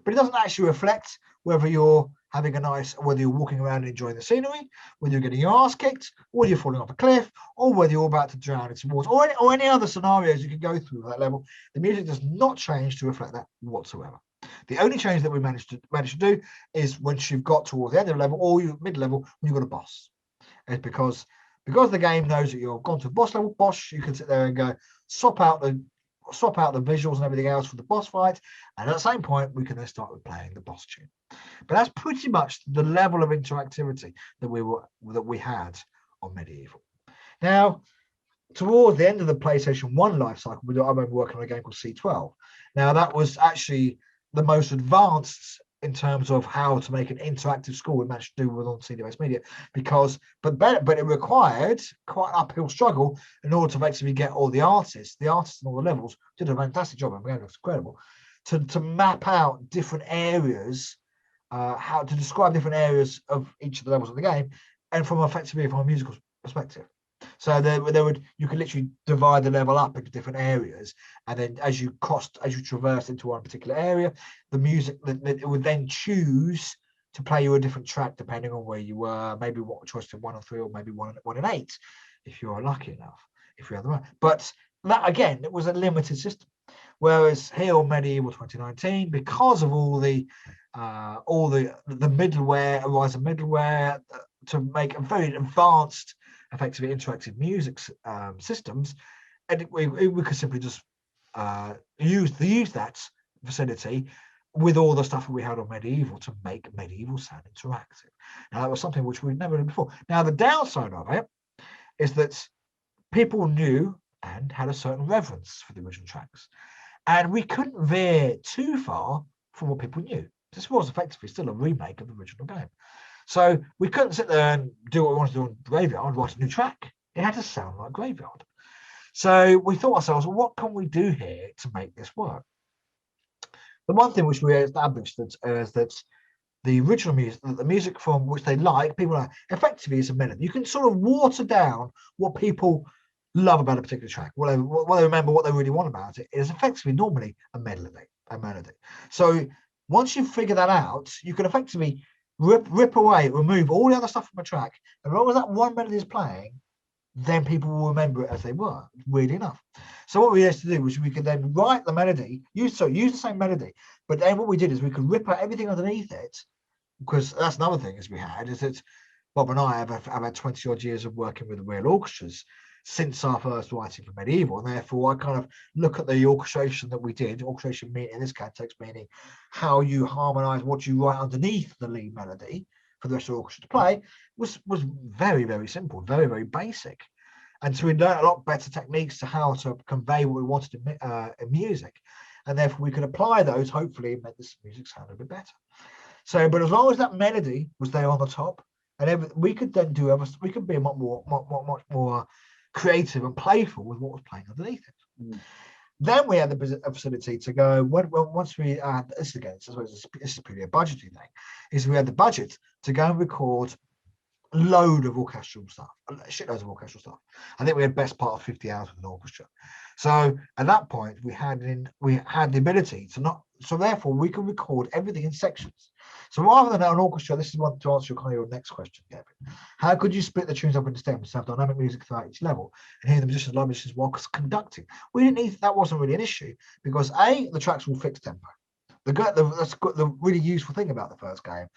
But it doesn't actually reflect whether you're whether you're walking around and enjoying the scenery, whether you're getting your ass kicked, whether you're falling off a cliff, or whether you're about to drown in some water, or any other scenarios you can go through at that level. The music does not change to reflect that whatsoever. The only change that we managed to do is once you've got towards the end of the level or you mid-level, when you've got a boss. It's because the game knows that you've gone to a boss level, you can sit there and go, swap out the visuals and everything else for the boss fight, and at the same point we can then start with playing the boss tune. But that's pretty much the level of interactivity that we had on Medieval. Now, towards the end of the PlayStation 1 life cycle, I remember working on a game called C12. Now, that was actually the most advanced in terms of how to make an interactive score we managed to do with on CD-based media, but it required quite an uphill struggle in order to basically get all the artists and all the levels did a fantastic job. And it was incredible to map out different areas, how to describe different areas of each of the levels of the game, and from a musical perspective. So you could literally divide the level up into different areas, and then as you traverse into one particular area, the music it would then choose to play you a different track depending on where you were, maybe what choice to 1 and 3, or maybe 1 and 8, if you're lucky enough, if you have the right. But that again, it was a limited system. Whereas here on Medieval 2019, because of all the middleware, Horizon middleware, to make a very advanced, effectively interactive music systems, and we could simply just use that facility with all the stuff that we had on Medieval to make Medieval sound interactive. Now, that was something which we'd never done before. Now, the downside of it is that people knew and had a certain reverence for the original tracks, and we couldn't veer too far from what people knew. This was effectively still a remake of the original game. So we couldn't sit there and do what we wanted to do on Graveyard, write a new track. It had to sound like Graveyard. So we thought ourselves, well, what can we do here to make this work? The one thing which we established is that the original music, the music from which they like, people are effectively is a melody. You can sort of water down what people love about a particular track. What they remember, what they really want about it is effectively normally a melody. So once you figure that out, you can effectively rip away, remove all the other stuff from a track, and as long as that one melody is playing, then people will remember it as they were, weirdly enough. So what we used to do was we could then write the melody, use the same melody, but then what we did is we could rip out everything underneath it, because that's another thing is that Bob and I have had 20 odd years of working with real orchestras, since our first writing for medieval, and therefore I kind of look at the orchestration that we did. Orchestration meaning in this context meaning how you harmonize what you write underneath the lead melody for the rest of the orchestra to play was very, very simple, very, very basic. And so we learned a lot better techniques to how to convey what we wanted in music, and therefore we could apply those. Hopefully, it made this music sound a bit better. So, but as long as that melody was there on the top, and we could then we could be much more creative and playful with what was playing underneath it. Mm. Then we had the facility to go. Once we this again, this is purely a budgeting thing. Is we had the budget to go and record a load of orchestral stuff, shitloads of orchestral stuff. I think we had best part of 50 hours with an orchestra. So at that point, we had the ability to not. So therefore, we can record everything in sections. So rather than an orchestra, this is one to answer your next question, Gavin. How could you split the tunes up into stems to have dynamic music throughout each level and hear the musicians, live musicians while conducting? We didn't need that. Wasn't really an issue because the tracks will fix tempo. The really useful thing about the first game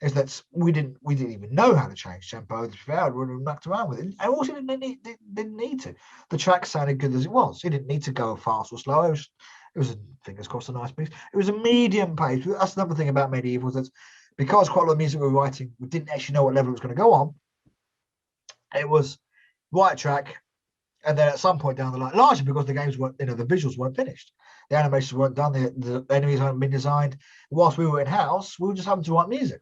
is that we didn't even know how to change tempo. To be fair, we mucked around with it, and also didn't need to. The track sounded good as it was. It didn't need to go fast or slow. It was fingers crossed a nice piece. It was a medium pace. That's another thing about medieval, is that because quite a lot of music we were writing, we didn't actually know what level it was going to go on. It was right track, and then at some point down the line, largely because the games weren't, the visuals weren't finished, the animations weren't done, the enemies hadn't been designed. Whilst we were in house, we were just having to write music.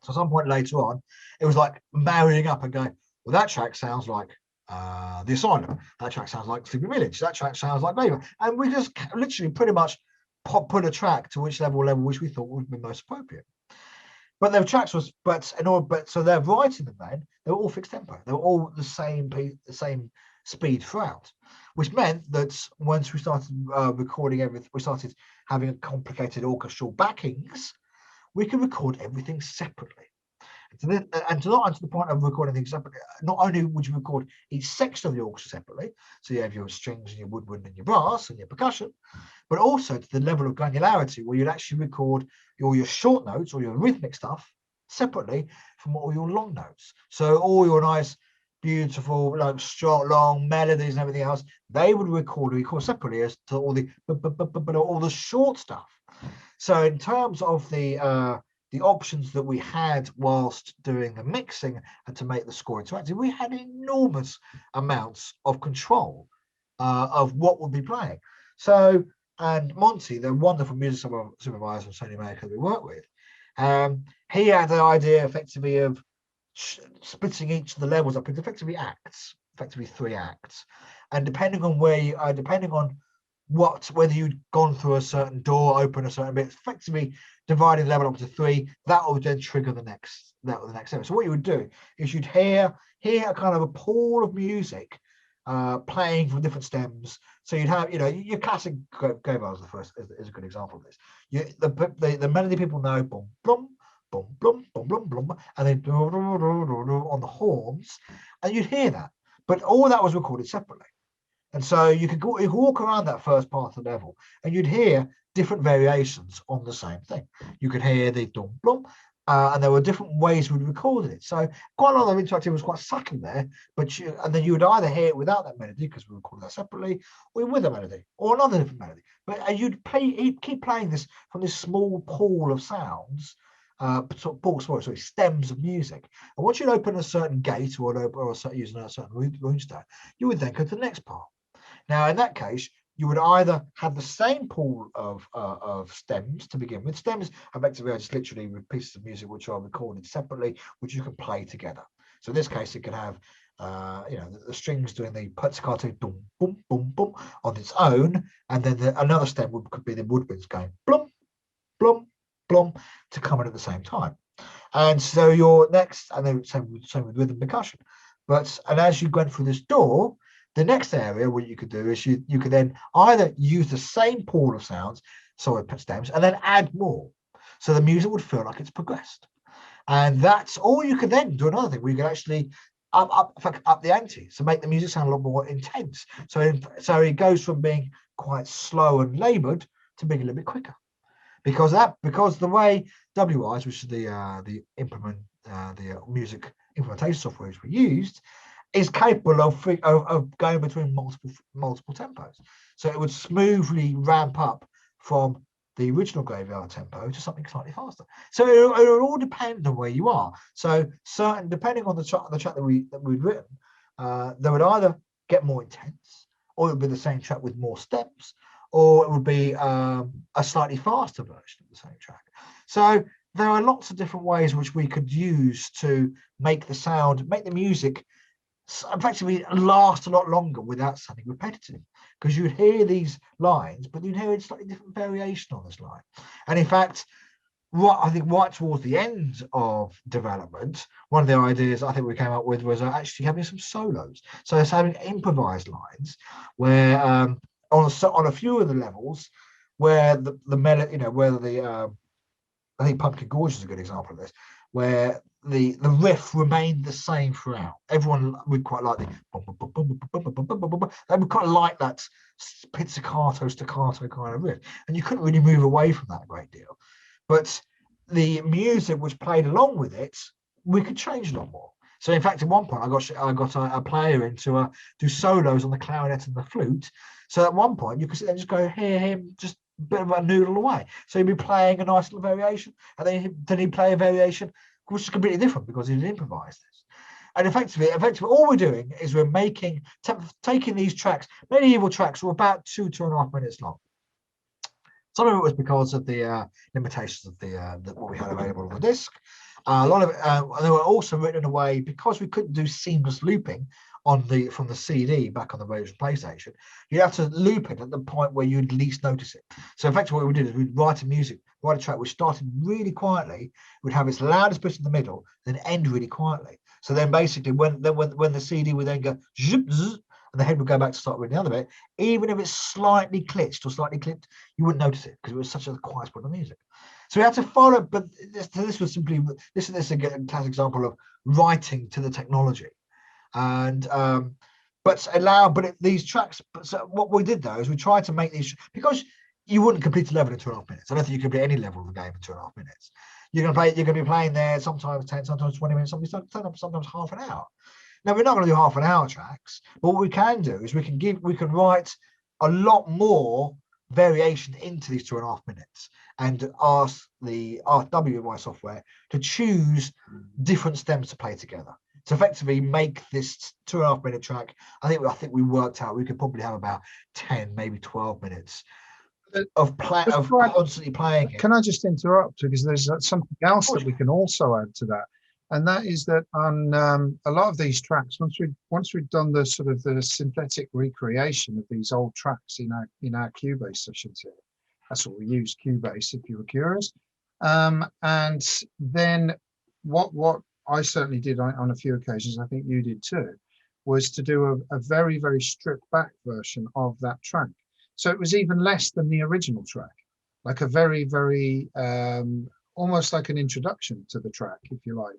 So at some point later on, it was like marrying up and going, well, that track sounds like The Asylum. That track sounds like Sleepy Village. That track sounds like Raven. And we just literally pretty much put a track to which level which we thought would be most appropriate. But their tracks so they're writing them then, they were all fixed tempo. They were all the same speed throughout, which meant that once we started recording everything, we started having complicated orchestral backings, we can record everything separately. And to the point of recording things separately, not only would you record each section of the orchestra separately, so you have your strings and your woodwind and your brass and your percussion, but also to the level of granularity where you'd actually record all your short notes or your rhythmic stuff separately from all your long notes. So all your nice, beautiful, like strong, long melodies and everything else, they would record separately as to all the short stuff. So in terms of the options that we had whilst doing the mixing and to make the score interactive, we had enormous amounts of control of what would be playing. So, and Monty, the wonderful music supervisor from Sony America that we work with, he had the idea effectively of splitting each of the levels up into effectively 3 acts, and depending on whether you'd gone through a certain door, open a certain bit, effectively dividing the level up to 3, that would then trigger the next episode. So what you would do is you'd hear kind of a pool of music playing from different stems. So you'd have, your classic go-bars is the first is a good example of this. The melody people know, boom, boom, boom, boom, boom, boom, boom, and then on the horns, and you'd hear that. But all that was recorded separately. And so you could walk around that first part of the level and you'd hear different variations on the same thing. You could hear the dum blum, and there were different ways we'd recorded it. So quite a lot of interactivity was quite subtle there, and then you would either hear it without that melody because we recorded that separately, or with a melody, or another different melody. But you'd keep playing this from this small pool of sounds, stems of music. And once you'd open a certain gate or using a certain runestone, you would then go to the next part. Now, in that case, you would either have the same pool of stems to begin with. Stems effectively are just literally pieces of music which are recorded separately, which you can play together. So in this case, it could have, the strings doing the pizzicato boom, boom, boom, boom on its own, and then another stem could be the woodwinds going blum, blum, blum to come in at the same time. And so your next, and then same with rhythm percussion. And as you went through this door, the next area what you could do is you could then either use the same pool of sounds, stems, and then add more. So the music would feel like it's progressed. And that's all you could then do. Another thing, we could actually up the ante, so make the music sound a lot more intense. So it goes from being quite slow and laboured to being a little bit quicker. Because the way WIs, which is the music implementation software which we used, is capable of going between multiple tempos. So it would smoothly ramp up from the original graveyard tempo to something slightly faster. So it will all depend on where you are. So depending on the track that we'd written, they would either get more intense, or it would be the same track with more steps, or it would be a slightly faster version of the same track. So there are lots of different ways which we could use to make the sound, make the music effectively last a lot longer without sounding repetitive, because you'd hear these lines, but you'd hear a slightly different variation on this line. And in fact, I think right towards the end of development, one of the ideas I think we came up with was actually having some solos. So it's having improvised lines where on a few of the levels where the melody, where the I think Pumpkin Gorge is a good example of this, where the riff remained the same throughout. Everyone would quite like they would kind of like that pizzicato, staccato kind of riff, and you couldn't really move away from that a great deal. But the music which played along with it, we could change a lot more. So in fact, at one point, I got a player in to do solos on the clarinet and the flute. So at one point, you could sit there and just go, hear him just a bit of a noodle away. So he'd be playing a nice little variation, and then he'd play a variation which is completely different because he'd improvised this. And effectively, all we're doing is we're taking these tracks. Medieval tracks were about 2.5 minutes long. Some of it was because of the limitations of what we had available on the disc. A lot of it, they were also written in a way, because we couldn't do seamless looping from the CD back on the version PlayStation. You'd have to loop it at the point where you'd least notice it. So effectively, what we did is we'd write a track which started really quietly, would have its loudest bit in the middle, then end really quietly. So then basically, when the CD would then go zip, zzz, and the head would go back to start with the other bit, even if it's slightly glitched or slightly clipped, you wouldn't notice it because it was such a quiet spot of music. So we had to follow, but this was simply, this is a classic example of writing to the technology. And these tracks, so what we did though is we tried to make these, because you wouldn't complete a level in 2.5 minutes. I don't think you can complete any level of a game in 2.5 minutes. You're going to be playing there sometimes 10, sometimes 20 minutes, sometimes half an hour. Now, we're not going to do half an hour tracks, but what we can do is we can write a lot more variation into these 2.5 minutes and ask the WY software to choose different stems to play together. To effectively make this 2.5 minute track, I think we worked out we could probably have about 10, maybe 12 minutes of constantly playing it. Can I just interrupt, because there's something else that we can also add to that, and that is that on a lot of these tracks, once we've done the sort of the synthetic recreation of these old tracks in our Cubase sessions here, that's what we use, Cubase, if you were curious, and then what I certainly did on a few occasions, I think you did too, was to do a very, very stripped back version of that track. So it was even less than the original track, like a very, very, almost like an introduction to the track, if you like,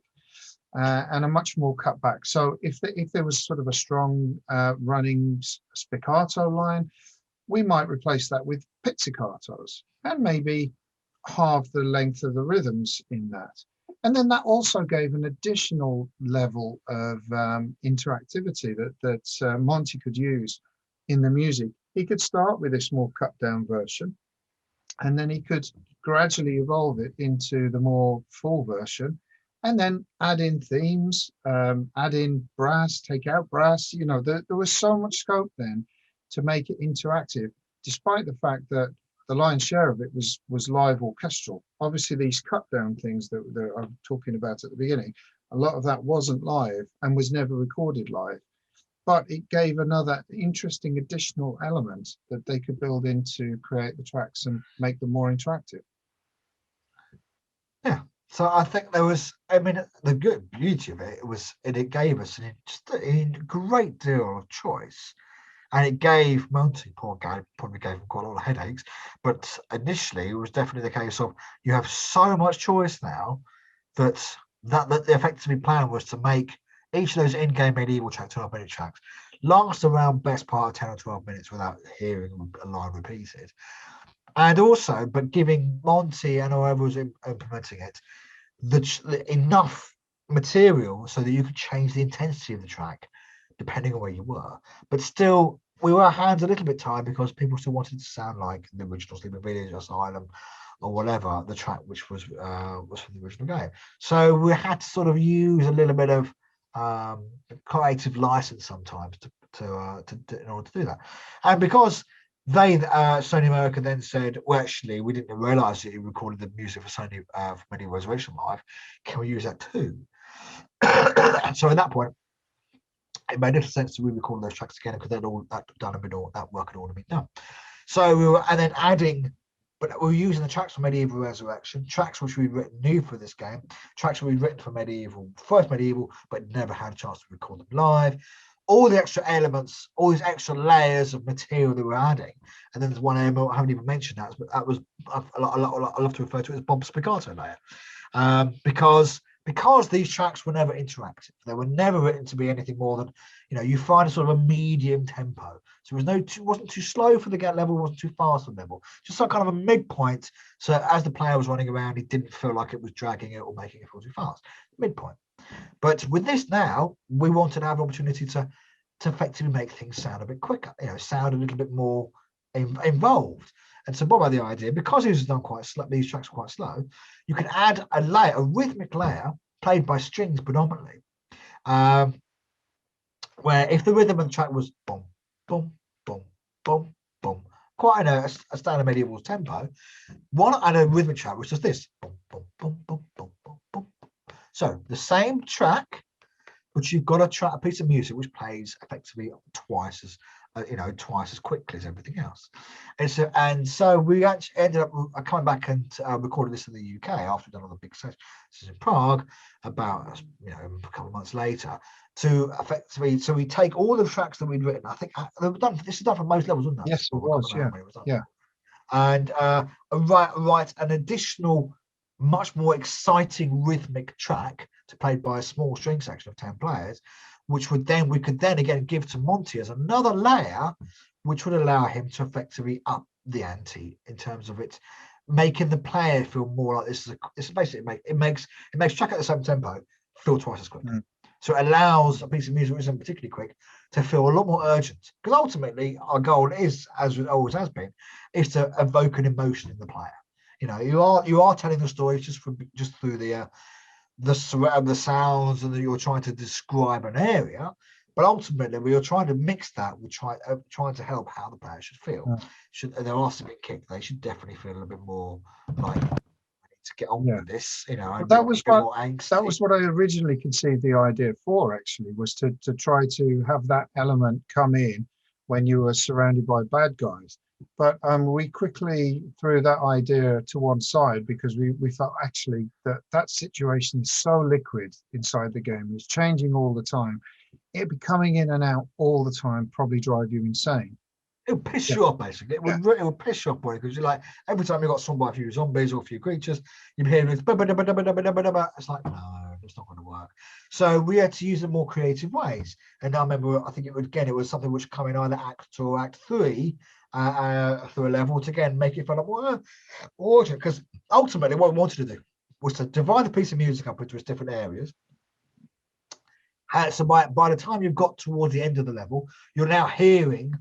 and a much more cut back. So if there was sort of a strong running spiccato line, we might replace that with pizzicatos and maybe halve the length of the rhythms in that. And then that also gave an additional level of interactivity that Monty could use in the music. He could start with this more cut down version, and then he could gradually evolve it into the more full version, and then add in themes, add in brass, take out brass. There was so much scope then to make it interactive, despite the fact that the lion's share of it was live orchestral. Obviously, these cut down things that I'm talking about at the beginning, a lot of that wasn't live and was never recorded live. But it gave another interesting additional element that they could build in to create the tracks and make them more interactive. Yeah. So I think the good beauty of it was it gave us a great deal of choice. And it gave Monty, poor guy, probably gave him quite a lot of headaches. But initially, it was definitely the case of you have so much choice now that the effectively plan was to make each of those in-game medieval tracks, 2.5 minute tracks, last around best part of 10 or 12 minutes without hearing a line repeated. And also, but giving Monty and whoever was implementing it enough material so that you could change the intensity of the track depending on where you were. But still, we were hands a little bit tied because people still wanted to sound like the original Sleeping Village, Asylum, or whatever the track which was from the original game. So we had to sort of use a little bit of creative license sometimes to in order to do that. And because they Sony America then said, well, actually, we didn't realize that you recorded the music for Sony for Medieval Resurrection Live. Can we use that too? So at that point, it made little sense to re-record those tracks again because that work had already been done. So we were and then adding, but we were using the tracks from Medieval Resurrection, tracks which we'd written new for this game, tracks we'd written for first Medieval, but never had a chance to record them live. All the extra elements, all these extra layers of material that we're adding. And then there's one element I haven't even mentioned but that was I love to refer to it as Bob's spiccato layer, because these tracks were never interactive. They were never written to be anything more than, you find a sort of a medium tempo. So it wasn't too slow for the level, wasn't too fast for the level, just some kind of a midpoint. So as the player was running around, it didn't feel like it was dragging it or making it feel too fast. Midpoint. But with this now, we wanted to have an opportunity to effectively make things sound a bit quicker, sound a little bit more involved. And so Bob had the idea, because it was done quite slow, these tracks were quite slow, you can add a rhythmic layer played by strings predominantly, where if the rhythm of the track was boom, boom, boom, boom, boom, quite a standard medieval tempo, and a rhythmic track was just this, boom, boom, boom, boom, boom, boom, boom. So the same track, but you've got a piece of music which plays effectively twice as quickly as everything else. And so we actually ended up coming back and recorded this in the UK after we've done all the big sessions in Prague about a couple of months later, to effectively, so we take all the tracks that we'd written. I think this is done for most levels, wasn't it? Yes, it was. Yeah. And write an additional, much more exciting rhythmic track to played by a small string section of 10 players, which we could then again give to Monty as another layer, which would allow him to effectively up the ante in terms of it making the player feel more like this is basically it makes track at the same tempo feel twice as quick. So it allows a piece of music which isn't particularly quick to feel a lot more urgent, because ultimately our goal is, as it always has been, is to evoke an emotion in the player. You are telling the story just through the sounds, and that you're trying to describe an area, but ultimately we are trying to mix that with trying to help how the player should feel. They're asked to be kicked, they should definitely feel a little bit more like, I need to get on with this. That was what I originally conceived the idea for. Actually, was to try to have that element come in when you were surrounded by bad guys. But we quickly threw that idea to one side because we felt actually that situation is so liquid inside the game. It's changing all the time. It'd be coming in and out all the time, probably drive you insane. It would piss you off, basically. It would piss you off, because you're like, every time you got swung by a few zombies or a few creatures, you'd hear it. It's like, no, it's not going to work. So we had to use the more creative ways. And I remember, I think it was something which come in either Act 2 or Act 3 through a level to again make it feel like more origin. Because ultimately, what we wanted to do was to divide the piece of music up into its different areas. So by the time you've got towards the end of the level, you're now hearing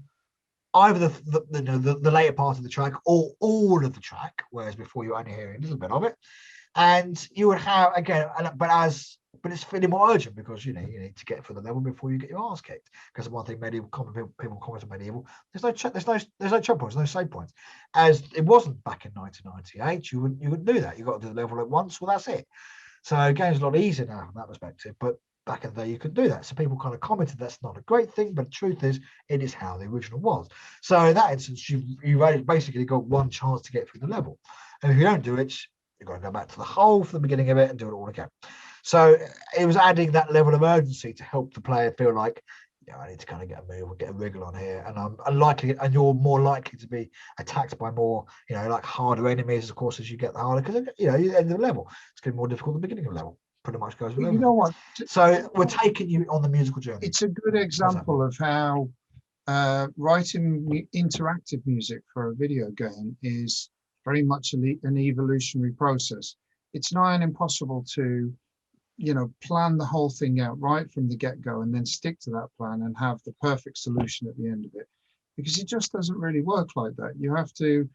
either the later part of the track or all of the track, whereas before you were only hearing a little bit of it. And you would have again, but it's feeling more urgent, because you need to get through the level before you get your ass kicked. Because one thing people comment on medieval, there's no checkpoints, no save points, as it wasn't back in 1998. You wouldn't do that. You got to do the level at once. Well, that's it. So the game's a lot easier now from that perspective, but back in the day you could do that. So people kind of commented that's not a great thing, but the truth is it is how the original was. So in that instance, you've basically got one chance to get through the level, and if you don't do it, you've got to go back to the whole from the beginning of it and do it all again. So it was adding that level of urgency to help the player feel like, I need to kind of get a move or get a wriggle on here, and I'm unlikely, and you're more likely to be attacked by more, like harder enemies, of course, as you get the harder, because you end of the level, it's getting more difficult at the beginning of the level. Pretty much goes with you know what? So we're taking you on the musical journey. It's a good example of how writing interactive music for a video game is very much an evolutionary process. It's nigh on impossible to plan the whole thing out right from the get-go and then stick to that plan and have the perfect solution at the end of it, because it just doesn't really work like that. You have to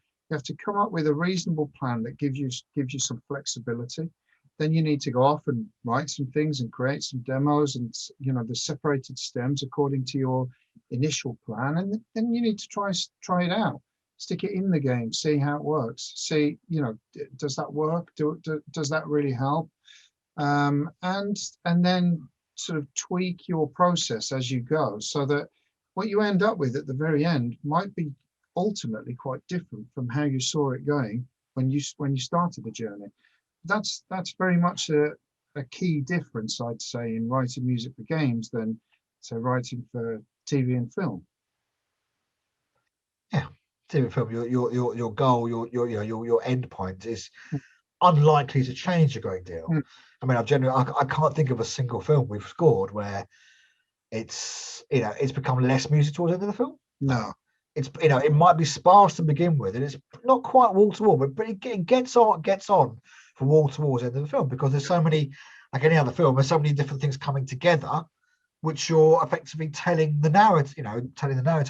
come up with a reasonable plan that gives you some flexibility. Then you need to go off and write some things and create some demos and the separated stems according to your initial plan, and then you need to try it out, stick it in the game, see how it works, see does that work, does that really help, and then sort of tweak your process as you go, so that what you end up with at the very end might be ultimately quite different from how you saw it going when you started the journey. That's very much a key difference, I'd say, in writing music for games than, say, writing for TV and film. Yeah, TV and film. Your goal, your end point is unlikely to change a great deal. I mean, I can't think of a single film we've scored where it's become less music towards the end of the film. No. It's it might be sparse to begin with, and it's not quite wall to wall, but it gets on from wall to wall at the end of the film, because there's so many, like any other film, there's so many different things coming together, which you're effectively telling the narrative.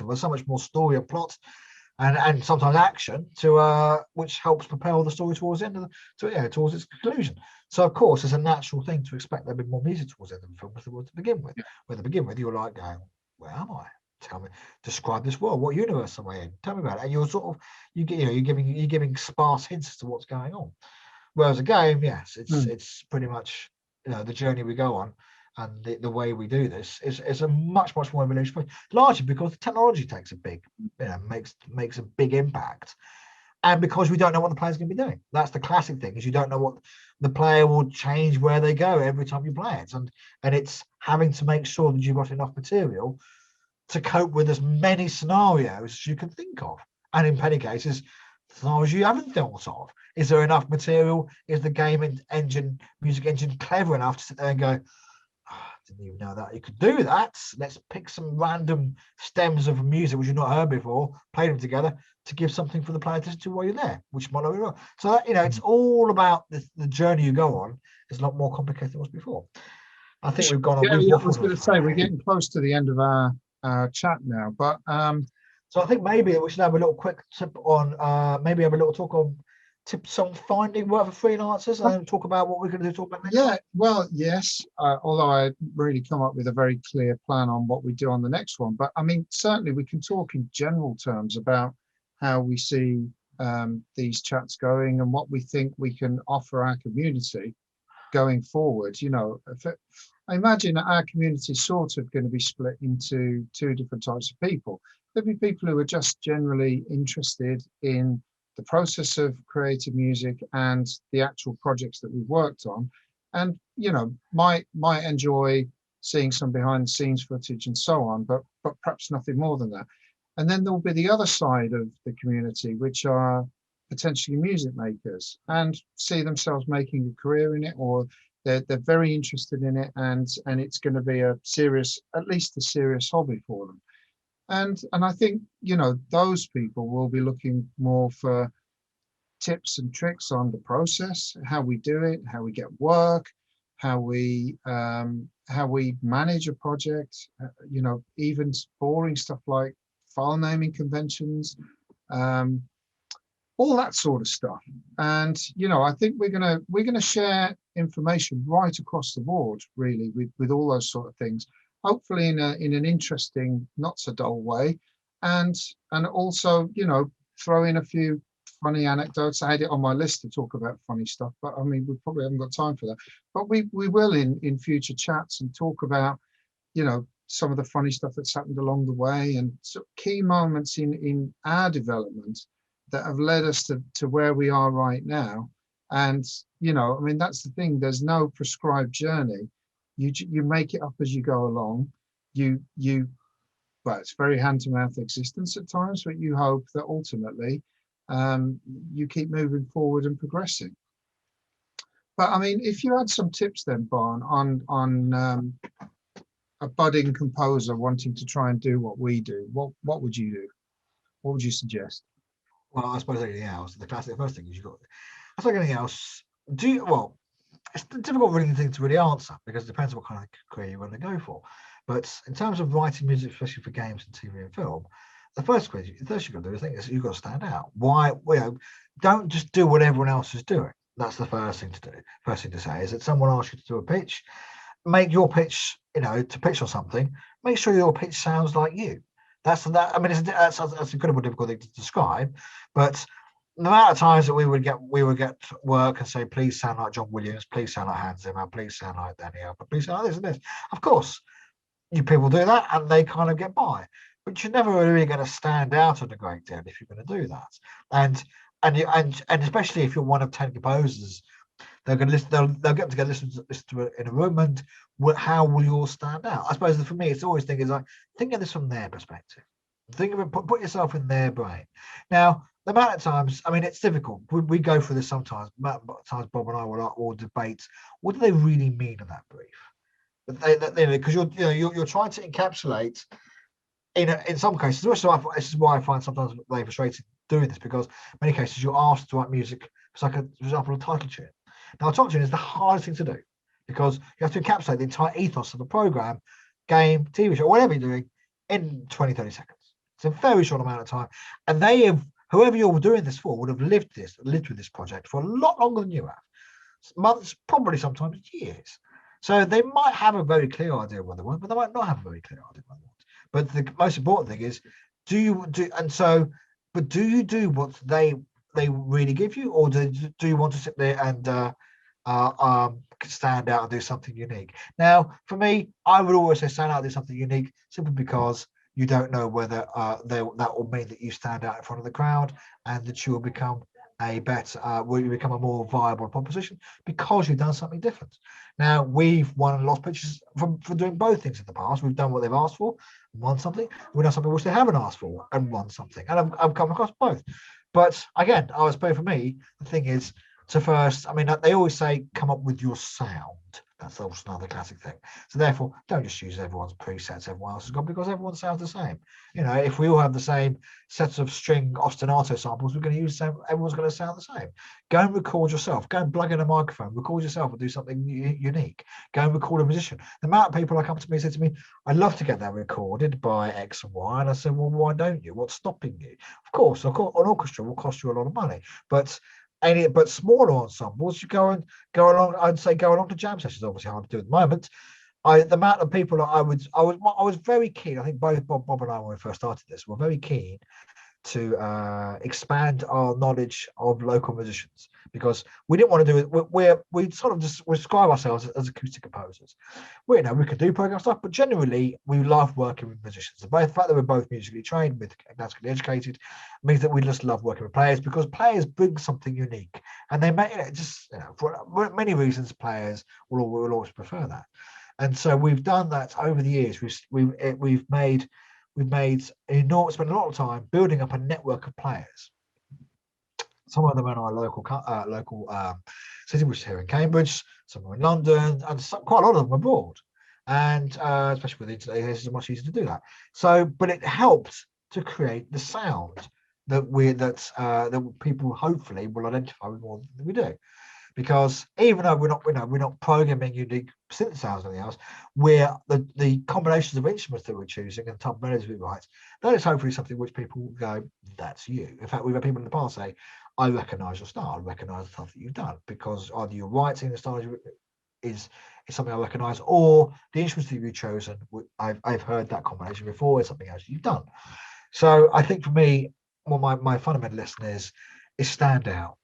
There's so much more story and plot, and sometimes action which helps propel the story towards the end of towards its conclusion. So of course, it's a natural thing to expect there to be more music towards the end of the film than there was to begin with. Yeah. When to begin with, you're like going, where am I? Tell me, describe this world. What universe am I in? Tell me about it. And you're sort of you're giving sparse hints as to what's going on. Whereas a game, yes, it's pretty much the journey we go on, and the way we do this is a much more evolution, largely because the technology takes a big makes a big impact, and because we don't know what the player's going to be doing. That's the classic thing, is you don't know what the player will change where they go every time you play it, and it's having to make sure that you've got enough material to cope with as many scenarios as you can think of, and in many cases scenarios you haven't thought of. Is there enough material? Is the music engine clever enough to sit there and go, I didn't even know that you could do that. Let's pick some random stems of music which you've not heard before, play them together to give something for the player to listen to while you're there, which might not be wrong. So that, it's all about the journey you go on is a lot more complicated than it was before. I think we've gone on. Yeah, I was going to say we're getting close to the end of our chat now, but so I think maybe we should have a little quick tip on maybe have a little talk on tips on finding work for freelancers, and then talk about what we're going to talk about next. Yeah, well, yes, although I really come up with a very clear plan on what we do on the next one, but I mean, certainly we can talk in general terms about how we see these chats going and what we think we can offer our community going forward. I imagine that our community is sort of going to be split into two different types of people. There'll be people who are just generally interested in the process of creating music and the actual projects that we've worked on, and might enjoy seeing some behind the scenes footage and so on, but perhaps nothing more than that. And then there'll be the other side of the community, which are potentially music makers and see themselves making a career in it, or they're very interested in it, and it's going to be at least a serious hobby for them. And I think those people will be looking more for tips and tricks on the process, how we do it, how we get work, how we manage a project, even boring stuff like file naming conventions, all that sort of stuff. And I think we're gonna share information right across the board, really, with all those sort of things, hopefully in an interesting, not so dull way, and also throw in a few funny anecdotes. I had it on my list to talk about funny stuff, but I mean, we probably haven't got time for that. But we will in future chats and talk about some of the funny stuff that's happened along the way, and key moments in our development that have led us to where we are right now. And I mean, that's the thing, there's no prescribed journey. You make it up as you go along. Well, it's very hand-to-mouth existence at times, but you hope that ultimately you keep moving forward and progressing. But I mean, if you had some tips then, Barn, on a budding composer wanting to try and do what we do, what would you do? What would you suggest? Well, I suppose anything else. The first thing is I suppose anything else. it's a difficult really thing to really answer because it depends on what kind of career you want to go for. But in terms of writing music, especially for games and TV and film, the first you've got to do, I think, is you've got to stand out. Why? Don't just do what everyone else is doing. That's the first thing to do. First thing to say is that someone asks you to do a pitch, make your pitch, to pitch or something, make sure your pitch sounds like you. That's that. I mean, that's an incredibly difficult thing to describe, but the amount of times that we would get work and say, please sound like John Williams, please sound like Hans Zimmer, please sound like Danny Elfman, please sound like this and this. Of course, you people do that and they kind of get by, but you're never really going to stand out on a great deal if you're going to do that. And especially if you're one of 10 composers, they're going to listen. They'll get together, listen to it in a room, and how will you all stand out? I suppose for me, it's always think of this from their perspective. Think of it. Put yourself in their brain. Now, the amount of times, I mean, it's difficult. We go through this sometimes. Sometimes Bob and I will debate what do they really mean in that brief. Because you're trying to encapsulate in some cases. This is why I find sometimes very frustrating doing this, because in many cases you're asked to write music for example, a title tune. Now, a title tune is the hardest thing to do because you have to encapsulate the entire ethos of the program, game, TV show, whatever you're doing, in 20, 30 seconds. It's a very short amount of time, and whoever you're doing this for would have lived with this project for a lot longer than you have, months, probably sometimes years. So they might have a very clear idea of what they want, but they might not have a very clear idea of what they want. But the most important thing is, do you do what they really give you, or do you want to sit there and stand out and do something unique? Now, for me, I would always say stand out and do something unique, simply because you don't know whether that will mean that you stand out in front of the crowd and that you will become a more viable proposition because you've done something different. Now, we've won and lost pitches for doing both things in the past. We've done what they've asked for and won something. We've done something which they haven't asked for and won something. And I've come across both. But again, I suppose for me, the thing is to first, I mean, they always say, come up with your sound. That's also another classic thing. So therefore, don't just use everyone's presets everyone else has got, because everyone sounds the same. If we all have the same sets of string ostinato samples, we're going to use the same. Everyone's going to sound the same. Go and record yourself. Go and plug in a microphone. Record yourself and do something unique. Go and record a musician. The amount of people that come to me and say to me, I'd love to get that recorded by X and Y. And I said, well, why don't you? What's stopping you? Of course, an orchestra will cost you a lot of money, but smaller ensembles, you go along. I'd say go along to jam sessions. Obviously hard to do at the moment. The amount of people I was very keen. I think both Bob and I, when we first started this, were very keen to expand our knowledge of local musicians, because we didn't want to do it. We sort of just describe ourselves as acoustic composers. We can do program stuff, but generally we love working with musicians. The fact that we're both musically trained, classically educated, means that we just love working with players, because players bring something unique, and they may for many reasons players will always prefer that. And so we've done that over the years. We've spent a lot of time building up a network of players. Some of them in our local city, which is here in Cambridge, some are in London, and quite a lot of them abroad. And especially with the internet, it's much easier to do that. So, but it helped to create the sound that people hopefully will identify with more than we do. Because even though we're not programming unique synthesizers or anything else, we're the combinations of instruments that we're choosing and the type of melodies we write, that is hopefully something which people will go, that's you. In fact, we've had people in the past say, I recognise your style, I recognise the stuff that you've done, because either your writing, the style is something I recognise, or the instruments that you've chosen, I've heard that combination before, it's something else you've done. So I think for me, my fundamental lesson is stand out.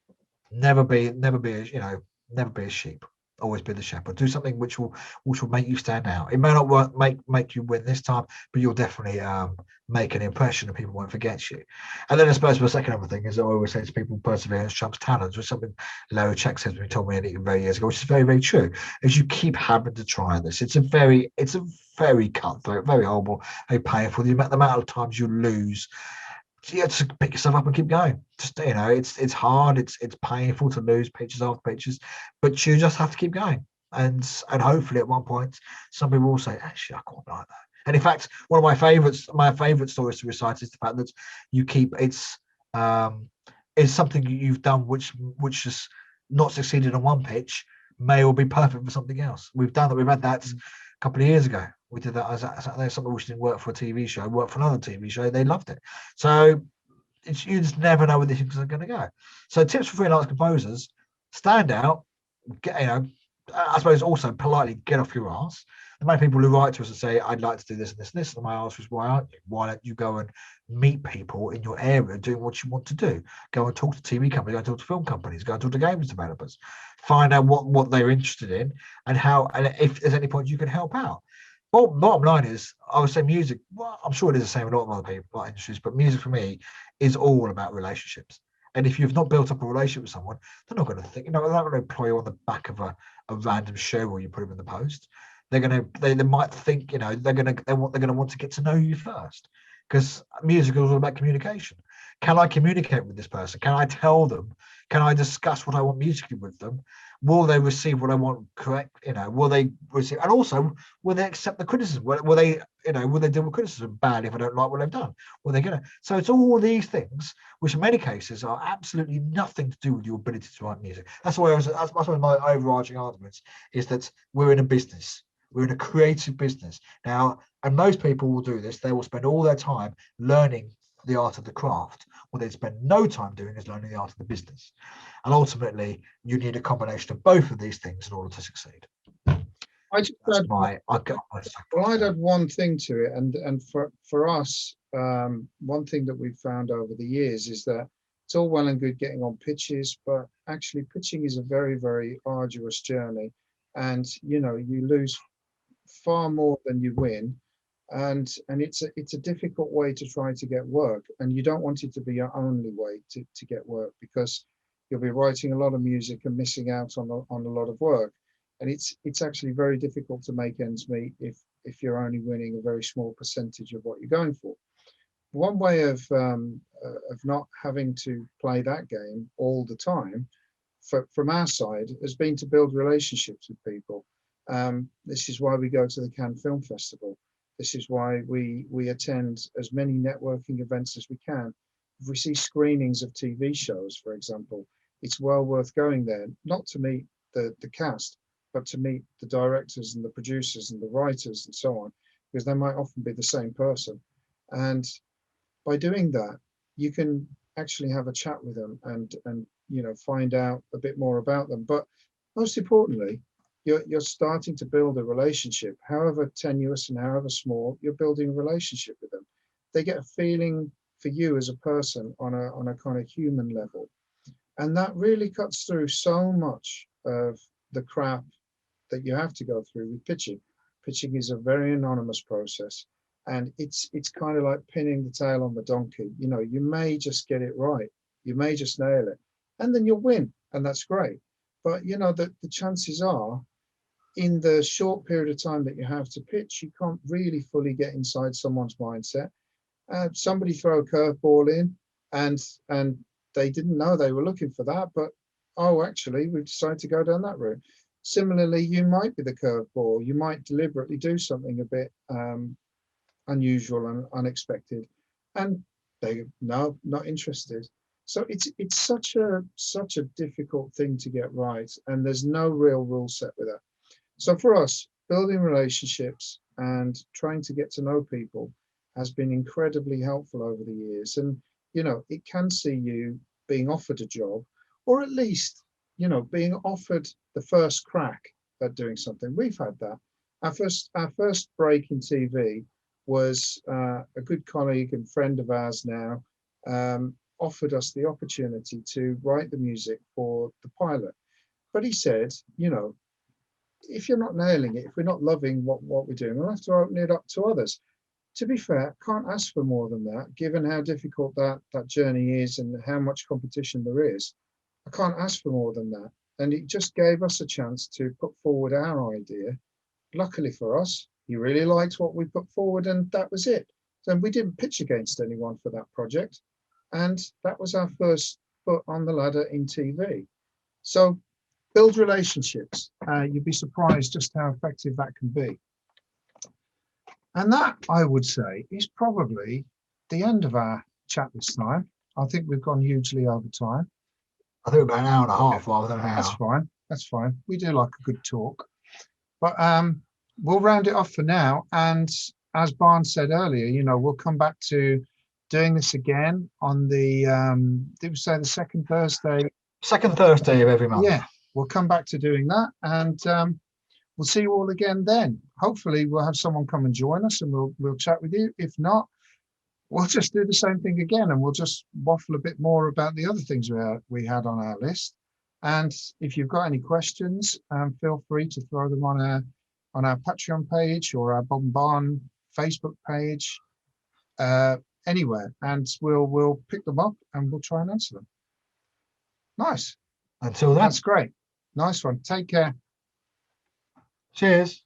Never be a sheep. Always be the shepherd. Do something which will make you stand out. It may not make you win this time, but you'll definitely make an impression and people won't forget you. And then I suppose the second other thing is I always say to people, perseverance trumps talent, which is something Larry Check said when he told me very years ago, which is very, very true. Is you keep having to try this. It's a very cutthroat, very horrible, very painful. The amount of times you lose. So you have to pick yourself up and keep going. Just it's hard, it's painful to lose pitches after pitches, but you just have to keep going. And hopefully at one point some people will say, actually, I quite like that. And in fact, one of my favorite stories to recite is the fact that you keep it's something you've done which has not succeeded on one pitch, may well be perfect for something else. We've done that. We've had that a couple of years ago. We did that as something which didn't work for a TV show, worked for another TV show. They loved it. So you just never know where these things are going to go. So tips for freelance composers: stand out. I suppose also politely get off your ass. The many people who write to us and say, "I'd like to do this and this and this," and my answer is, "Why aren't you? Why don't you go and meet people in your area doing what you want to do? Go and talk to TV companies, go and talk to film companies, go and talk to games developers, find out what they're interested in and how, and if there's any point you can help out." Bottom line is, I would say music. Well, I'm sure it is the same in a lot of other people, like industries, but music for me is all about relationships. And if you've not built up a relationship with someone, they're not going to think, they're not going to employ you on the back of a random show where you put them in the post. They might think, they're going to want to get to know you first, because music is all about communication. Can I communicate with this person? Can I tell them? Can I discuss what I want musically with them? Will they receive what I want correct? Will they receive, and also will they accept the criticism? Will they deal with criticism badly if I don't like what they've done? Will they gonna? So it's all these things, which in many cases are absolutely nothing to do with your ability to write music. That's one of my overarching arguments, is that we're in a business. We're in a creative business now, and most people will do this. They will spend all their time learning the art of the craft. What they spend no time doing is learning the art of the business. And ultimately, you need a combination of both of these things in order to succeed. I'd add one thing to it, and for us, one thing that we've found over the years is that it's all well and good getting on pitches, but actually pitching is a very, very arduous journey, and you lose far more than you win, and it's a difficult way to try to get work, and you don't want it to be your only way to get work, because you'll be writing a lot of music and missing out on a lot of work, and it's actually very difficult to make ends meet if you're only winning a very small percentage of what you're going for. One way of not having to play that game all the time from our side has been to build relationships with people. This is why we go to the Cannes Film Festival. This is why we attend as many networking events as we can. If we see screenings of TV shows, for example, it's well worth going there, not to meet the cast, but to meet the directors and the producers and the writers and so on, because they might often be the same person. And by doing that, you can actually have a chat with them and find out a bit more about them. But most importantly, you're starting to build a relationship, however tenuous and however small. You're building a relationship with them. They get a feeling for you as a person on a kind of human level, and that really cuts through so much of the crap that you have to go through with pitching. Pitching is a very anonymous process, and it's kind of like pinning the tail on the donkey. You may just get it right, you may just nail it, and then you'll win, and that's great. But the chances are, in the short period of time that you have to pitch, you can't really fully get inside someone's mindset. Somebody throw a curveball in, and they didn't know they were looking for that, but actually we decided to go down that route. Similarly, you might be the curveball. You might deliberately do something a bit unusual and unexpected, and they not interested. So it's such a difficult thing to get right, and there's no real rule set with that. So for us, building relationships and trying to get to know people has been incredibly helpful over the years. And, it can see you being offered a job, or at least, being offered the first crack at doing something. We've had that. Our first break in TV was a good colleague and friend of ours now offered us the opportunity to write the music for the pilot. But he said, if you're not nailing it, if we're not loving what we're doing, we'll have to open it up to others. To be fair, can't ask for more than that, given how difficult that journey is and how much competition there is. I can't ask for more than that. And it just gave us a chance to put forward our idea. Luckily for us, he really liked what we put forward, and that was it. So we didn't pitch against anyone for that project. And that was our first foot on the ladder in TV. So build relationships. You'd be surprised just how effective that can be. And that, I would say, is probably the end of our chat this time. I think we've gone hugely over time. I think about an hour and a half rather than an hour. That's fine. That's fine. We do like a good talk. But we'll round it off for now. And as Barn said earlier, you know, we'll come back to doing this again on the, did we say the second Thursday? Second Thursday of every month. Yeah, we'll come back to doing that. And we'll see you all again then. Hopefully we'll have someone come and join us and we'll chat with you. If not, we'll just do the same thing again and we'll just waffle a bit more about the other things we had on our list. And if you've got any questions, feel free to throw them on our Patreon page or our Bob&Barn Facebook page, anywhere, and we'll pick them up and we'll try and answer them. Nice. Until then. That's great. Nice one. Take care. Cheers.